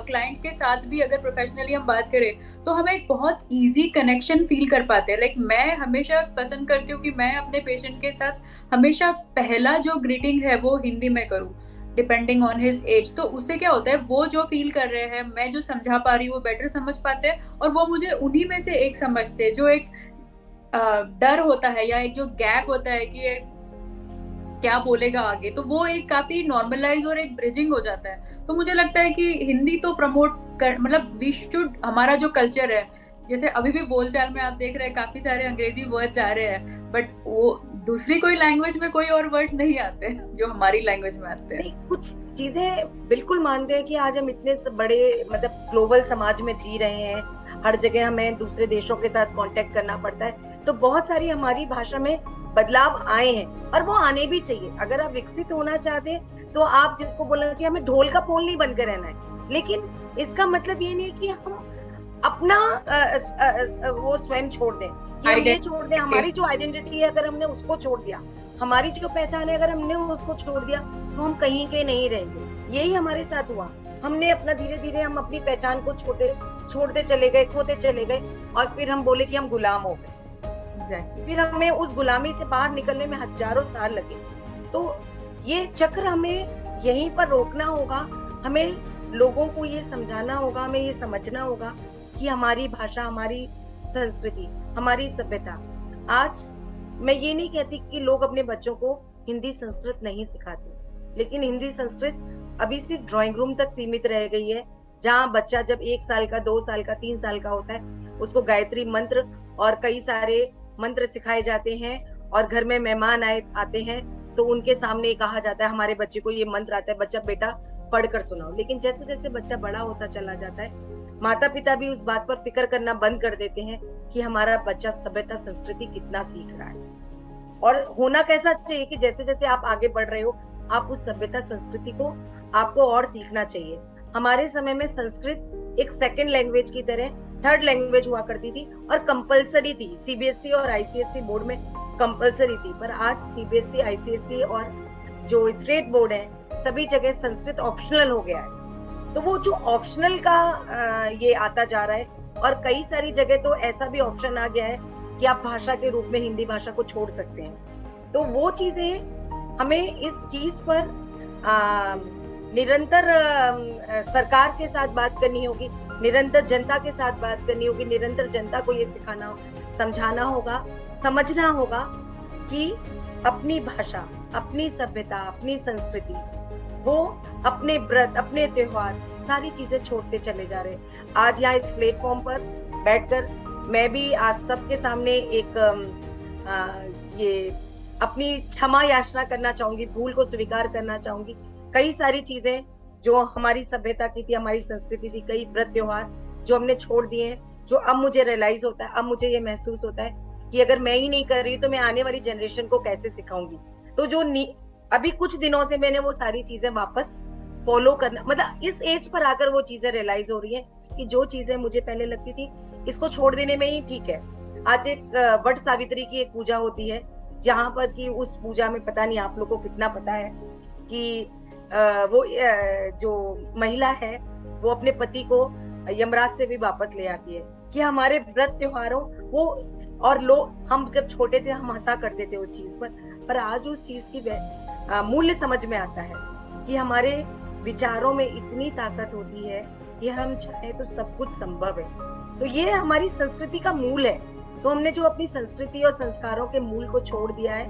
क्लाइंट के साथ भी अगर प्रोफेशनली हम बात करें तो हमें एक बहुत इजी कनेक्शन फील कर पाते हैं। लाइक मैं हमेशा पसंद करती हूँ कि मैं अपने पेशेंट के साथ हमेशा पहला जो ग्रीटिंग है वो हिंदी में करूँ, डिपेंडिंग ऑन हिज एज। तो उससे क्या होता है, वो जो फील कर रहे हैं, मैं जो समझा पा रही हूँ वो बेटर समझ पाते हैं, और वो मुझे उन्हीं में से एक समझते हैं। जो एक डर होता है या एक जो गैप होता है कि क्या बोलेगा आगे, तो वो एक काफी नॉर्मलाइज और एक ब्रिजिंग हो जाता है। तो मुझे लगता है कि हिंदी तो प्रमोट कर, मतलब वी शुड, हमारा जो कल्चर है, जैसे अभी भी बोलचाल में आप देख रहे हैं काफी सारे अंग्रेजी वर्ड्स आ रहे हैं, बट वो दूसरी कोई लैंग्वेज में कोई और वर्ड्स नहीं आते जो हमारी लैंग्वेज में आते हैं। कुछ चीजें बिल्कुल मानते हैं कि आज हम इतने बड़े मतलब ग्लोबल समाज में जी रहे हैं, हर जगह हमें दूसरे देशों के साथ कांटेक्ट करना पड़ता है, तो बहुत सारी हमारी भाषा में बदलाव आए हैं और वो आने भी चाहिए। अगर आप विकसित होना चाहते हैं तो आप जिसको बोलना चाहिए, हमें ढोल का पोल नहीं बनकर रहना है, लेकिन इसका मतलब ये नहीं कि हम अपना वो स्वयं छोड़ दें, कि हम ये छोड़ दें, हमारी जो आइडेंटिटी है अगर हमने उसको छोड़ दिया, हमारी जो पहचान है अगर हमने उसको छोड़ दिया, तो हम कहीं के नहीं रहेंगे। यही हमारे साथ हुआ, हमने अपना धीरे धीरे हम अपनी पहचान को छोड़ते चले गए, खोते चले गए, और फिर हम बोले कि हम गुलाम हो गए। फिर हमें उस गुलामी से बाहर निकलने में हजारों साल लगे। तो ये चक्र हमें यहीं पर रोकना होगा, हमें लोगों को ये समझाना होगा, हमें ये समझना होगा कि हमारी भाषा, हमारी संस्कृति, हमारी सभ्यता। आज मैं ये नहीं कहती कि लोग अपने बच्चों को हिंदी संस्कृत नहीं सिखाते, लेकिन हिंदी संस्कृत अभी सिर्फ ड्राइंग रूम तक सीमित रह गई है, जहाँ बच्चा जब 1 साल का, 2 साल का, 3 साल का होता है, उसको गायत्री मंत्र और कई सारे मंत्र सिखाए जाते हैं, और घर में मेहमान आते हैं तो उनके सामने कहा जाता है हमारे बच्चे को ये मंत्र आता है, बच्चा बेटा पढ़कर सुनाओ। लेकिन जैसे जैसे बच्चा बड़ा होता चला जाता है, माता पिता भी उस बात पर फिक्र करना बंद कर देते हैं कि हमारा बच्चा सभ्यता संस्कृति कितना सीख रहा है। और होना कैसा चाहिए कि जैसे जैसे आप आगे बढ़ रहे हो, आप उस सभ्यता संस्कृति को आपको और सीखना चाहिए। हमारे समय में संस्कृत एक सेकंड लैंग्वेज की तरह थर्ड लैंग्वेज हुआ करती थी और कंपलसरी थी, सीबीएसई और आईसीएसई बोर्ड में कंपलसरी थी। पर आज सीबीएसई, आईसीएसई और जो स्टेट बोर्ड है, सभी जगह संस्कृत ऑप्शनल हो गया है। तो वो जो ऑप्शनल का ये आता जा रहा है, और कई सारी जगह तो ऐसा भी ऑप्शन आ गया है कि आप भाषा के रूप में हिंदी भाषा को छोड़ सकते हैं। तो वो चीजें हमें इस चीज पर निरंतर सरकार के साथ बात करनी होगी, निरंतर जनता के साथ बात करनी होगी, निरंतर जनता को ये सिखाना, समझाना होगा, समझना होगा कि अपनी भाषा, अपनी सभ्यता, अपनी संस्कृति, वो अपने व्रत, अपने त्योहार, सारी चीजें छोड़ते चले जा रहे। आज यहाँ इस प्लेटफॉर्म पर बैठकर मैं भी आज सबके सामने एक ये अपनी क्षमा याचना करना चाहूंगी, भूल को स्वीकार करना चाहूंगी। कई सारी चीजें जो हमारी सभ्यता की थी, हमारी संस्कृति थी, कई व्रत त्योहार जो हमने छोड़ दिए हैं, जो अब मुझे रियलाइज होता है, अब मुझे ये महसूस होता है कि अगर मैं ही नहीं कर रही तो मैं आने वाली जनरेशन को कैसे सिखाऊंगी। तो जो अभी कुछ दिनों से मैंने वो सारी चीजें वापस फॉलो करना, मतलब इस एज पर आकर वो चीजें रियलाइज हो रही है कि जो चीजें मुझे पहले लगती थी इसको छोड़ देने में ही ठीक है। आज एक वट सावित्री की एक पूजा होती है, जहां पर कि उस पूजा में पता नहीं आप लोगों को कितना पता है कि वो जो महिला है वो अपने पति को यमराज से भी वापस ले आती है। कि हमारे व्रत त्योहारों वो, और लोग, हम जब छोटे थे हम हंसा करते थे उस चीज पर आज उस चीज की मूल्य समझ में आता है कि हमारे विचारों में इतनी ताकत होती है कि हम चाहे तो सब कुछ संभव है। तो ये हमारी संस्कृति का मूल है। तो हमने जो अपनी संस्कृति और संस्कारों के मूल को छोड़ दिया है,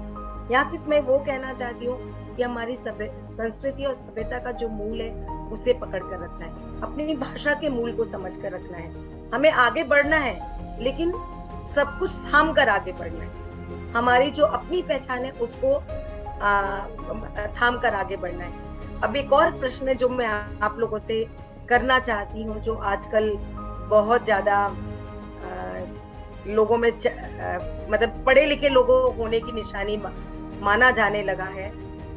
यहाँ सिर्फ मैं वो कहना चाहती हूँ कि हमारी संस्कृति और सभ्यता का जो मूल है उसे पकड़ कर रखना है, अपनी भाषा के मूल को समझ कर रखना है। हमें आगे बढ़ना है, लेकिन सब कुछ थाम कर आगे बढ़ना है। हमारी जो अपनी पहचान है उसको थाम कर आगे बढ़ना है। अब एक और प्रश्न जो मैं आप लोगों से करना चाहती हूँ, जो आजकल बहुत ज्यादा लोगों में मतलब पढ़े लिखे लोगों होने की निशानी माना जाने लगा है।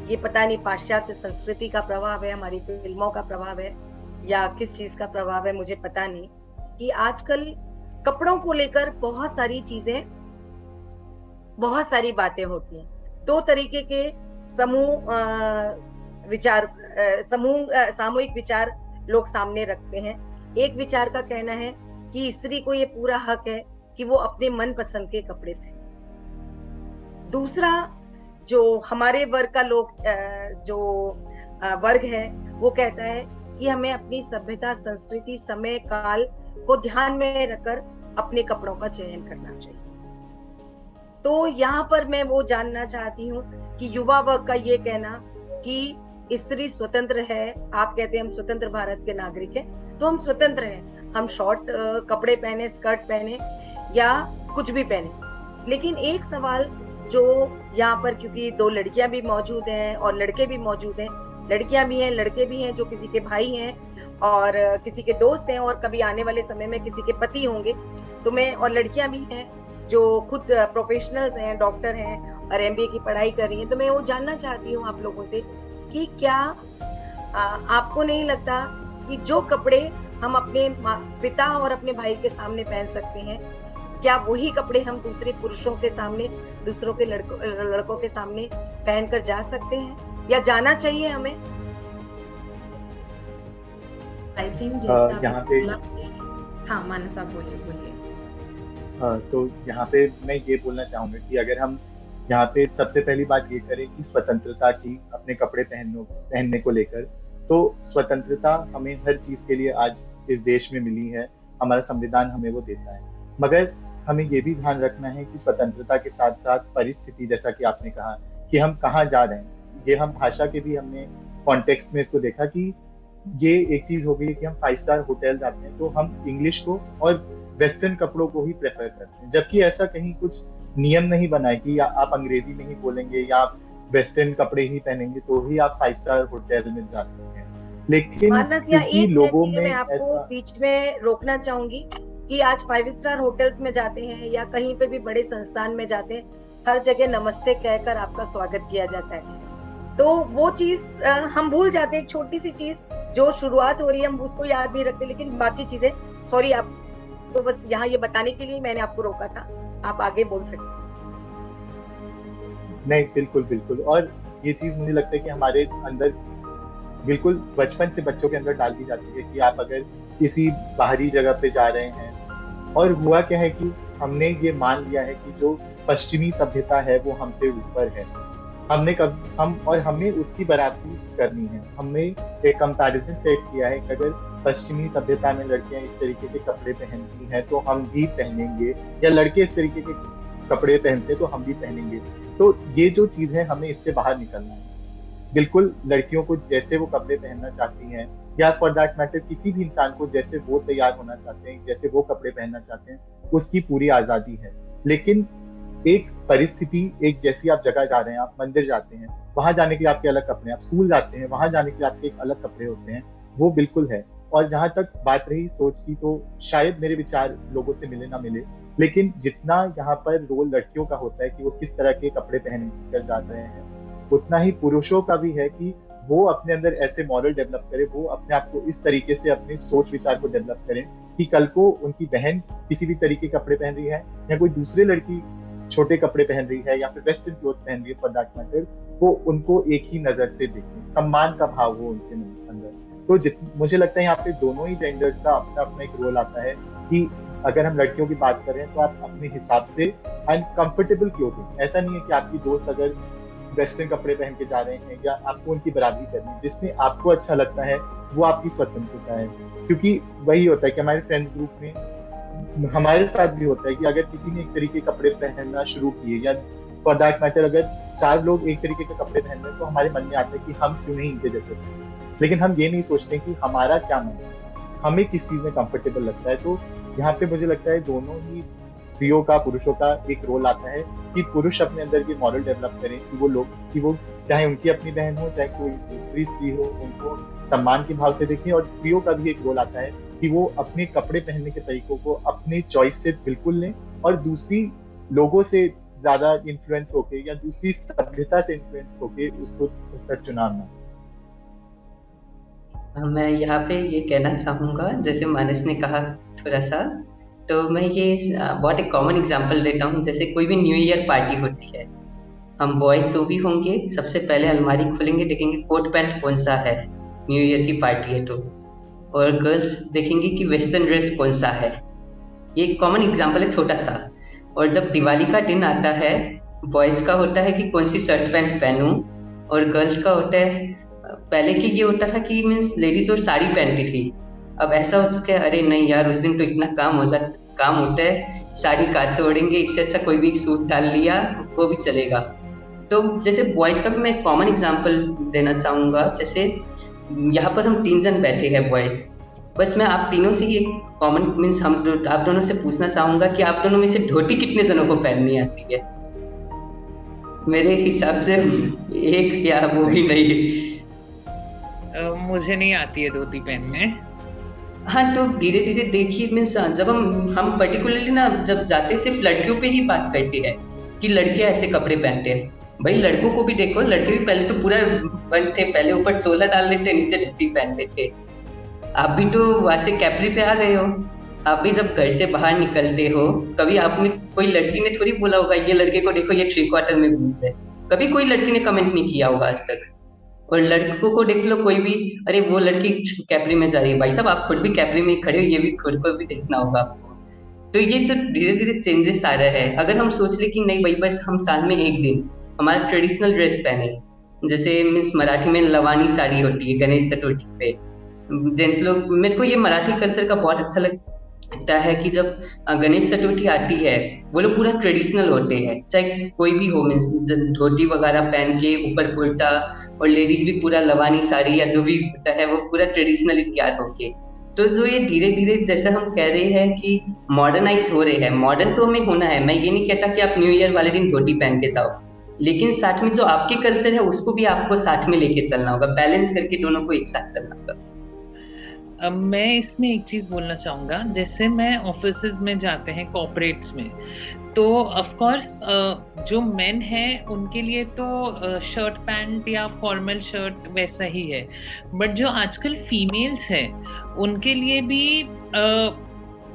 ये पता नहीं पाश्चात्य संस्कृति का प्रभाव है, हमारी फिल्मों का प्रभाव है, या किस चीज का प्रभाव है, मुझे पता नहीं। कि आजकल कपड़ों को लेकर बहुत सारी चीजें, बहुत सारी बातें होती हैं। 2 तरीके के सामूहिक विचार लोग सामने रखते हैं। एक विचार का कहना है कि स्त्री को ये पूरा हक है कि वो अपने मन पसंद के कपड़े पहने। दूसरा जो हमारे वर्ग का वर्ग है वो कहता है कि हमें अपनी सभ्यता, संस्कृति, समय काल को ध्यान में रखकर अपने कपड़ों का चयन करना चाहिए। तो यहाँ पर मैं वो जानना चाहती हूँ कि युवा वर्ग का ये कहना कि स्त्री स्वतंत्र है, आप कहते हैं हम स्वतंत्र भारत के नागरिक हैं, तो हम स्वतंत्र हैं, हम शॉर्ट कपड़े पहने, स्कर्ट पहने या कुछ भी पहने। लेकिन एक सवाल जो यहाँ पर, क्योंकि 2 लड़कियां भी मौजूद हैं और लड़के भी मौजूद हैं, लड़कियां भी हैं, लड़के भी हैं, जो किसी के भाई हैं और किसी के दोस्त हैं और कभी आने वाले समय में किसी के पति होंगे, तो मैं, और लड़कियां भी हैं जो खुद प्रोफेशनल्स हैं, डॉक्टर हैं और एमबीए की पढ़ाई कर रही हैं। तो मैं वो जानना चाहती हूँ आप लोगों से कि क्या आपको नहीं लगता कि जो कपड़े हम अपने पिता और अपने भाई के सामने पहन सकते हैं, क्या वही कपड़े हम दूसरे पुरुषों के सामने, दूसरों के लड़कों के सामने पहनकर जा सकते हैं या जाना चाहिए हमें? आई थिंक यहाँ पे हाँ मानस आप बोलिए। तो यहाँ पे मैं ये बोलना चाहूंगा कि अगर हम यहाँ पे सबसे पहली बात ये करें कि स्वतंत्रता की अपने कपड़े पहनने को लेकर, तो स्वतंत्रता हमें हर चीज के लिए आज इस देश में मिली है, हमारा संविधान हमें वो देता है। मगर हमें ये भी ध्यान रखना है कि स्वतंत्रता के साथ साथ परिस्थिति, जैसा कि आपने कहा कि हम कहाँ जा रहे हैं, ये हम भाषा के भी हमने कॉन्टेक्स्ट में इसको देखा कि ये एक चीज हो गई कि हम 5 स्टार होटल जाते हैं तो हम इंग्लिश को और वेस्टर्न कपड़ों को ही प्रेफर करते हैं, जबकि ऐसा कहीं कुछ नियम नहीं बना है कि या आप अंग्रेजी नहीं बोलेंगे या आप वेस्टर्न कपड़े ही पहनेंगे तो ही आप 5 स्टार होटल में जा सकते हैं। लेकिन क्योंकि लोगों में मैं आपको बीच में रोकना चाहूंगी कि आज 5 स्टार होटल्स में जाते हैं या कहीं पे भी बड़े संस्थान में जाते हैं, हर जगह नमस्ते कहकर आपका स्वागत किया जाता है। तो वो चीज हम भूल जाते हैं, एक छोटी सी चीज जो शुरुआत हो रही है हम उसको याद नहीं रखते, लेकिन बाकी चीजें, सॉरी आप तो बस यहाँ ये बताने के लिए मैंने आपको रोका था, आप आगे बोल सकते हैं। नहीं, बिल्कुल बिल्कुल। और ये चीज मुझे लगता है कि हमारे अंदर बिल्कुल बचपन से बच्चों के अंदर डाल दी जाती है कि आप अगर किसी बाहरी जगह पे जा रहे हैं, और हुआ क्या है कि हमने ये मान लिया है कि जो पश्चिमी सभ्यता है वो हमसे ऊपर है, हमें उसकी बराबरी करनी है। हमने एक कंपैरिजन सेट किया है कि अगर पश्चिमी सभ्यता में लड़कियां इस तरीके के कपड़े पहनती हैं तो हम भी पहनेंगे, या लड़के इस तरीके के कपड़े पहनते तो हम भी पहनेंगे। तो ये जो चीज है हमें इससे बाहर निकलना है। बिल्कुल लड़कियों को जैसे वो कपड़े पहनना चाहती हैं, या फॉर दैट मैटर किसी भी इंसान को जैसे वो तैयार होना चाहते हैं, जैसे वो कपड़े पहनना चाहते हैं, उसकी पूरी आजादी है। लेकिन एक परिस्थिति, एक जैसी आप जगह जा रहे हैं, आप मंदिर जाते हैं, वहां जाने के लिए आपके अलग कपड़े, आप स्कूल जाते हैं वहां जाने के लिए आपके एक अलग कपड़े होते हैं, वो बिल्कुल है। और जहां तक बात रही सोच की, तो शायद मेरे विचार लोगों से मिले ना मिले, लेकिन जितना यहाँ पर रोल लड़कियों का होता है कि वो किस तरह के कपड़े पहन कर जा रहे हैं, उतना ही पुरुषों का भी है कि वो अपने अंदर ऐसे मॉडल डेवलप करें, वो अपने आप को इस तरीके से अपने सोच विचार को डेवलप करें कि कल को उनकी बहन किसी भी तरीके के कपड़े पहन रही है या कोई दूसरी लड़की छोटे कपड़े पहन रही है या फिर वेस्टर्न क्लोथ पहन रही है फॉर दैट मैटर, वो उनको एक ही नजर से देखें, सम्मान का भाव हो उनके अंदर। तो मुझे लगता है यहाँ पे दोनों ही जेंडर्स का अपना अपना एक रोल आता है कि अगर हम लड़कियों की बात करें तो आप अपने हिसाब से एंड कंफर्टेबल क्लोथिंग, ऐसा नहीं है कि आपकी दोस्त अगर वेस्टर्न कपड़े पहन के जा रहे हैं या आपको उनकी बराबरी करनी है, जिसमें आपको अच्छा लगता है वो आपकी स्वतंत्रता है। क्योंकि वही होता है कि हमारे फ्रेंड्स ग्रुप में हमारे साथ भी होता है कि अगर किसी ने एक तरीके के कपड़े पहनना शुरू किए, या फॉर दैट मैटर अगर 4 लोग एक तरीके के कपड़े पहन रहे हैं, तो हमारे मन में आता है कि हम क्यों नहीं इनके जैसे पहने। लेकिन हम ये नहीं सोचते कि हमारा क्या मन है, हमें किस चीज में कंफर्टेबल लगता है। तो यहाँ पे मुझे लगता है दोनों ही स्त्रियों का, पुरुषों का एक रोल आता है कि पुरुष अपने अंदर ये मॉडल डेवलप करें कि वो चाहे उनकी अपनी बहन हो चाहे कोई दूसरी स्त्री हो, उनको सम्मान के भाव से देखें। और स्त्रियों का भी एक रोल आता है कि वो अपने कपड़े पहनने के तरीकों को अपने चॉइस से बिल्कुल लें, और दूसरी लोगों से ज्यादा इन्फ्लुएंस होके या दूसरी सभ्यता से इन्फ्लुएंस होके उसका चुनाव ना। मैं यहाँ पे ये कहना चाहूँगा, जैसे मानस ने कहा थोड़ा सा, तो मैं ये बहुत एक कॉमन एग्जांपल देता हूँ। जैसे कोई भी न्यू ईयर पार्टी होती है, हम बॉयज जो भी होंगे सबसे पहले अलमारी खोलेंगे, देखेंगे कोट पैंट कौन सा है, न्यू ईयर की पार्टी है तो, और गर्ल्स देखेंगे कि वेस्टर्न ड्रेस कौन सा है। ये एक कॉमन एग्जांपल है छोटा सा। और जब दिवाली का दिन आता है, बॉयज़ का होता है कि कौन सी शर्ट पैंट पहनूं, और गर्ल्स का होता है, पहले की ये होता था कि मीन्स लेडीज और साड़ी पहनती थी, अब ऐसा हो चुका है अरे नहीं यार उस दिन तो इतना काम होता है, साड़ी कहाँ से ओढ़ेंगे, इससे अच्छा कोई भी सूट डाल लिया वो भी चलेगा। तो जैसे बॉयज़ का भी मैं एक कॉमन एग्जांपल देना चाहूँगा। जैसे यहाँ पर हम 3 जन बैठे हैं बॉयज़, बस मैं आप तीनों से ये कॉमन मीन्स आप दोनों से पूछना चाहूँगा कि आप दोनों में से धोती कितने जनों को पहननी आती है? मेरे हिसाब से एक या वो भी नहीं। मुझे नहीं आती है धोती पहनने। हाँ, तो धीरे धीरे देखिए, मीन्स जब हम पर्टिकुलरली ना जब जाते सिर्फ लड़कियों पे ही बात करते हैं कि लड़कियां ऐसे कपड़े पहनते हैं, भाई लड़कों को भी देखो, लड़के भी पहले तो पूरा बंद थे, पहले ऊपर चोला डाल लेते, नीचे धोती पहनते थे। आप भी तो वहां से कैप्री पे आ गए हो। आप भी जब घर से बाहर निकलते हो, कभी आपने कोई लड़की ने थोड़ी बोला होगा ये लड़के को देखो ये 3/4 में घूम रहे, कभी कोई लड़की ने कमेंट नहीं किया होगा आज तक। और लड़कों को देख लो, कोई भी अरे वो लड़की कैप्री में जा रही है, भाई साहब आप खुद भी कैप्री में खड़े हो, ये भी खुद को भी देखना होगा आपको। तो ये जो धीरे धीरे चेंजेस आ रहा है, अगर हम सोच ले कि नहीं भाई बस हम साल में एक दिन हमारा ट्रेडिशनल ड्रेस पहने, जैसे मीन्स मराठी में लवानी साड़ी होती है गणेश चतुर्थी पे, जेंट्स लोग, मेरे को ये मराठी कल्चर का बहुत अच्छा लगता है कि जब गणेश चतुर्थी आती है वो लोग पूरा ट्रेडिशनल होते हैं, चाहे कोई भी हो, मीन्स धोती वगैरह पहन के ऊपर कुर्ता, और लेडीज भी पूरा लवानी साड़ी या जो भी होता है वो पूरा ट्रेडिशनली तैयार होके। तो जो ये धीरे धीरे जैसा हम कह रहे हैं कि मॉडर्नाइज हो रहे हैं, मॉडर्न तो हमें होना है, मैं ये नहीं कहता कि आप न्यू ईयर वाले दिन धोती पहन के जाओ, लेकिन साथ में जो आपके कल्चर है उसको भी आपको साथ में लेके चलना होगा, बैलेंस करके दोनों को एक साथ चलना होगा। अब मैं इसमें एक चीज बोलना चाहूंगा, जैसे मैं ऑफिसेज में जाते हैं कॉर्पोरेट्स में, तो ऑफ कोर्स जो मेन है उनके लिए तो शर्ट पैंट या फॉर्मल शर्ट वैसा ही है, बट जो आजकल फीमेल्स है उनके लिए भी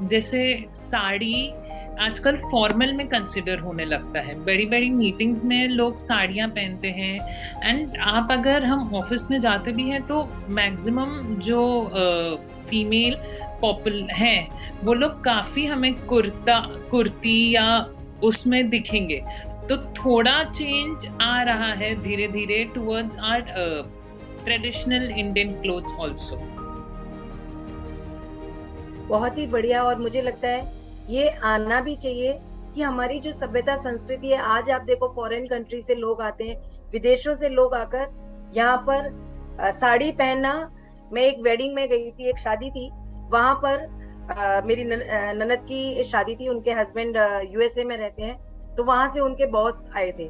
जैसे साड़ी आजकल फॉर्मल में कंसिडर होने लगता है, बड़ी बड़ी मीटिंग्स में लोग साड़ियाँ पहनते हैं। एंड आप अगर हम ऑफिस में जाते भी हैं तो मैक्सिमम जो फीमेल पॉपुल हैं वो लोग काफ़ी हमें कुर्ती या उसमें दिखेंगे, तो थोड़ा चेंज आ रहा है धीरे धीरे towards our traditional Indian clothes also. बहुत ही बढ़िया, और मुझे लगता है ये आना भी चाहिए कि हमारी जो सभ्यता संस्कृति है, आज आप देखो फॉरेन कंट्री से लोग आते हैं, विदेशों से लोग आकर यहाँ पर साड़ी पहनना। मैं एक वेडिंग में गई थी, एक शादी थी, वहां पर मेरी ननद की शादी थी, उनके हस्बैंड यूएसए में रहते हैं, तो वहां से उनके बॉस आए थे,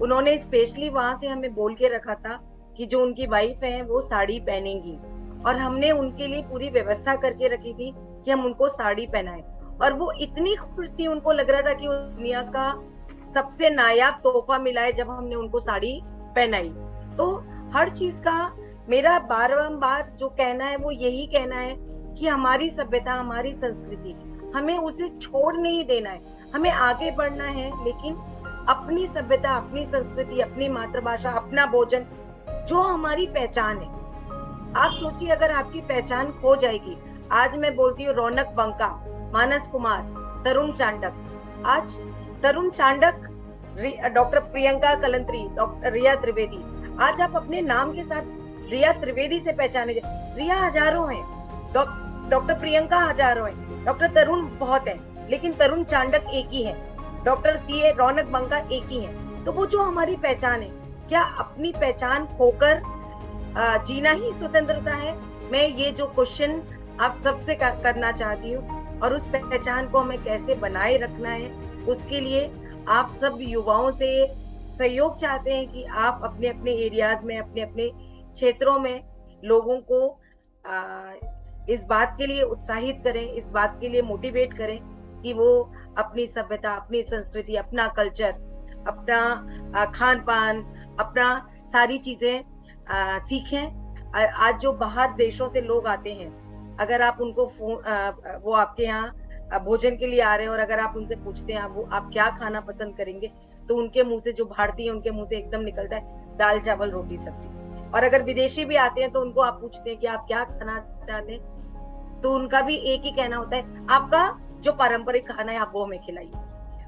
उन्होंने स्पेशली वहां से हमें बोल के रखा था कि जो उनकी वाइफ है वो साड़ी पहनेंगी, और हमने उनके लिए पूरी व्यवस्था करके रखी थी कि हम उनको साड़ी पहनाएं, और वो इतनी खुश थी, उनको लग रहा था कि दुनिया का सबसे नायाब तोहफा मिला है जब हमने उनको साड़ी पहनाई। तो हर चीज का मेरा बारंबार जो कहना है वो यही कहना है कि हमारी सभ्यता, हमारी संस्कृति, हमें उसे छोड़ नहीं देना है, हमें आगे बढ़ना है, लेकिन अपनी सभ्यता, अपनी संस्कृति, अपनी मातृभाषा, अपना भोजन जो हमारी पहचान है। आप सोचिए अगर आपकी पहचान खो जाएगी। आज मैं बोलती हूँ रौनक बंका, मानस कुमार, तरुण चांडक, आज तरुण चांडक, डॉक्टर प्रियंका कलंत्री, डॉक्टर रिया त्रिवेदी, आज आप अपने नाम के साथ रिया त्रिवेदी से पहचाने जाए। रिया हजारों हैं, डॉक्टर प्रियंका हजारों हैं, डॉक्टर तरुण बहुत हैं, लेकिन तरुण चांडक एक ही है, डॉक्टर सीए रौनक बंका एक ही है। तो वो जो हमारी पहचान है, क्या अपनी पहचान खोकर जीना ही स्वतंत्रता है? मैं ये जो क्वेश्चन आप सबसे करना चाहती हूँ, और उस पहचान को हमें कैसे बनाए रखना है, उसके लिए आप सब युवाओं से सहयोग चाहते हैं कि आप अपने अपने एरियाज में, अपने अपने क्षेत्रों में लोगों को इस बात के लिए उत्साहित करें, इस बात के लिए मोटिवेट करें कि वो अपनी सभ्यता, अपनी संस्कृति, अपना कल्चर, अपना खान पान, अपना सारी चीजें सीखें। आज जो बाहर देशों से लोग आते हैं, अगर आप उनको वो आपके यहाँ भोजन के लिए आ रहे हैं, और अगर आप उनसे पूछते हैं वो आप क्या खाना पसंद करेंगे, तो उनके मुंह से, जो भारतीय उनके मुंह से एकदम निकलता है दाल चावल रोटी सब्जी। और अगर विदेशी भी आते हैं तो उनको आप पूछते हैं कि आप क्या खाना चाहते हैं, तो उनका भी एक ही कहना होता है, आपका जो पारंपरिक खाना है आप वो हमें खिलाइए।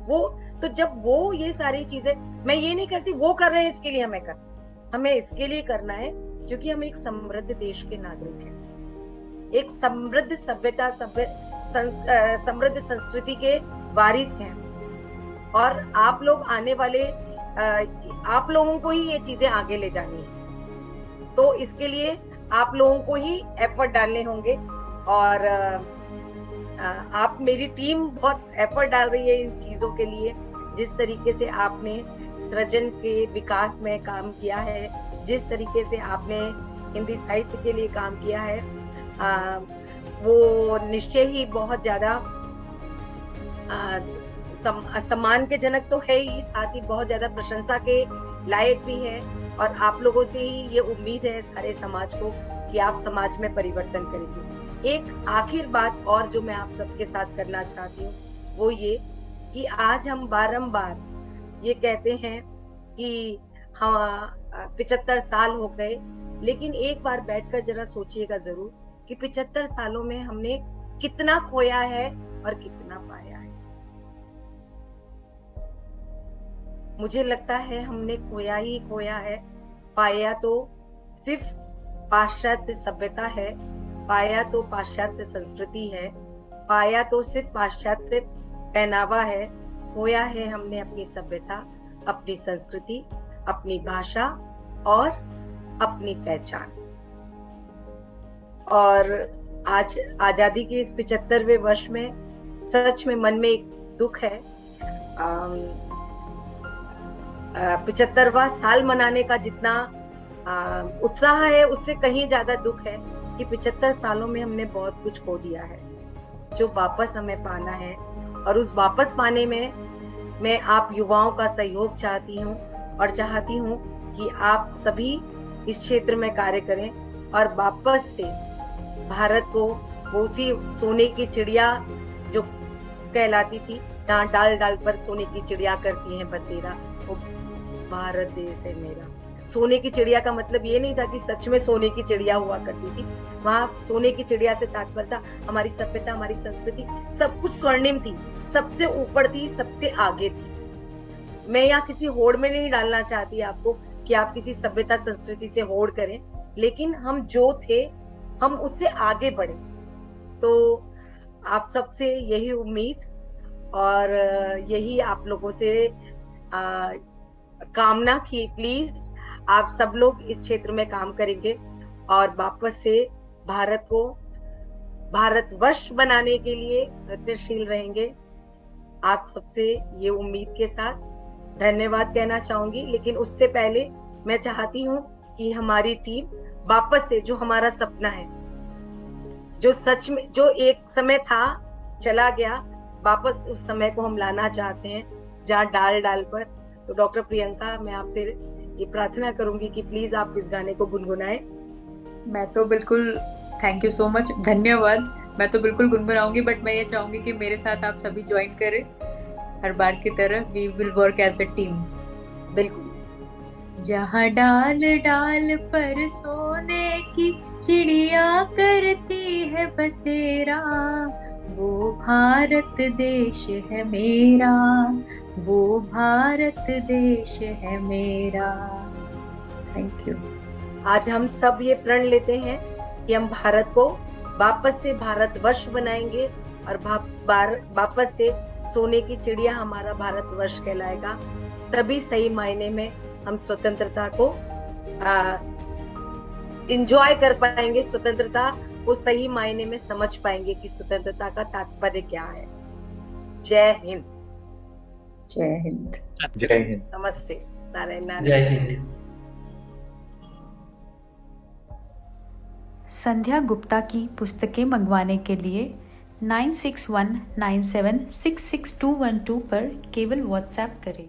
वो तो जब वो ये सारी चीजें, मैं ये नहीं करती वो कर रहे हैं इसके लिए हमें करना, हमें इसके लिए करना है क्योंकि हम एक समृद्ध देश के नागरिक हैं, एक समृद्ध सभ्यता, समृद्ध संस्कृति के वारिस हैं, और आप लोग आने वाले, आप लोगों को ही ये चीजें आगे ले जानी है। तो इसके लिए आप लोगों को ही एफर्ट डालने होंगे, और आप, मेरी टीम बहुत एफर्ट डाल रही है इन चीजों के लिए। जिस तरीके से आपने सृजन के विकास में काम किया है, जिस तरीके से आपने हिंदी साहित्य के लिए काम किया है, वो निश्चय ही बहुत ज्यादा सम्मान के जनक तो है ही, साथ ही बहुत ज्यादा प्रशंसा के लायक भी है। और आप लोगों से ही ये उम्मीद है सारे समाज को कि कि आप समाज में परिवर्तन करेंगे। एक आखिर बात और जो मैं आप सबके साथ करना चाहती हूँ वो ये कि आज हम बारंबार ये कहते हैं कि हाँ 75 साल हो गए, लेकिन एक बार बैठकर जरा सोचिएगा जरूर कि 75 सालों में हमने कितना खोया है और कितना पाया है। मुझे लगता है हमने खोया ही खोया है। पाया तो सिर्फ पाश्चात्य सभ्यता है, पाया तो पाश्चात्य संस्कृति है, पाया तो सिर्फ पाश्चात्य पहनावा है। खोया है हमने अपनी सभ्यता, अपनी संस्कृति, अपनी भाषा और अपनी पहचान। और आज आजादी के इस 75वें वर्ष में सच में मन में एक दुख है। 75वां साल मनाने का जितना उत्साह है उससे कहीं ज्यादा दुख है कि 75 सालों में हमने बहुत कुछ खो दिया है जो वापस हमें पाना है। और उस वापस पाने में मैं आप युवाओं का सहयोग चाहती हूँ और चाहती हूँ कि आप सभी इस क्षेत्र में कार्य करें और वापस से भारत को वो उसी सोने की चिड़िया जो कहलाती थी, जहाँ डाल डाल पर सोने की चिड़िया करती हैं बसेरा, वो भारत देश है मेरा। सोने की चिड़िया का मतलब ये नहीं था कि सच में सोने की चिड़िया हुआ करती थी, वहां सोने की चिड़िया से तात्पर्य था हमारी सभ्यता, हमारी संस्कृति, सब कुछ स्वर्णिम थी, सबसे ऊपर थी, सबसे आगे थी। मैं यहाँ किसी होड़ में नहीं डालना चाहती आपको कि आप किसी सभ्यता संस्कृति से होड़ करें, लेकिन हम जो थे हम उससे आगे बढ़े। तो आप सबसे यही उम्मीद और यही आप लोगों से कामना की प्लीज आप सब लोग इस क्षेत्र में काम करेंगे और वापस से भारत को भारतवर्ष बनाने के लिए प्रयत्नशील रहेंगे। आप सबसे ये उम्मीद के साथ धन्यवाद कहना चाहूंगी, लेकिन उससे पहले मैं चाहती हूँ कि हमारी टीम वापस से जो हमारा सपना है, जो सच में जो एक समय था चला गया, वापस उस समय को हम लाना चाहते हैं जहाँ डाल डाल पर। तो डॉक्टर प्रियंका, मैं आपसे ये प्रार्थना करूंगी कि प्लीज आप इस गाने को गुनगुनाएं। मैं तो बिल्कुल, थैंक यू सो मच, धन्यवाद। मैं तो बिल्कुल गुनगुनाऊंगी, बट मैं ये चाहूंगी कि मेरे साथ आप सभी ज्वाइन करें हर बार की तरह। We will work as a team. बिल्कुल। जहाँ डाल डाल पर सोने की चिड़िया करती है बसेरा, वो भारत देश है मेरा, वो भारत देश है मेरा। Thank you. आज हम सब ये प्रण लेते हैं कि हम भारत को वापस से भारतवर्ष बनाएंगे और वापस से सोने की चिड़िया हमारा भारतवर्ष कहलाएगा। तभी सही मायने में हम स्वतंत्रता को एंजॉय कर पाएंगे, स्वतंत्रता को सही मायने में समझ पाएंगे कि स्वतंत्रता का तात्पर्य क्या है। जय हिंद। जय हिंद। जय हिंद। नमस्ते। नारायण नारायण। जय हिंद। संध्या गुप्ता की पुस्तकें मंगवाने के लिए 9619766212 पर केवल व्हाट्सएप करें।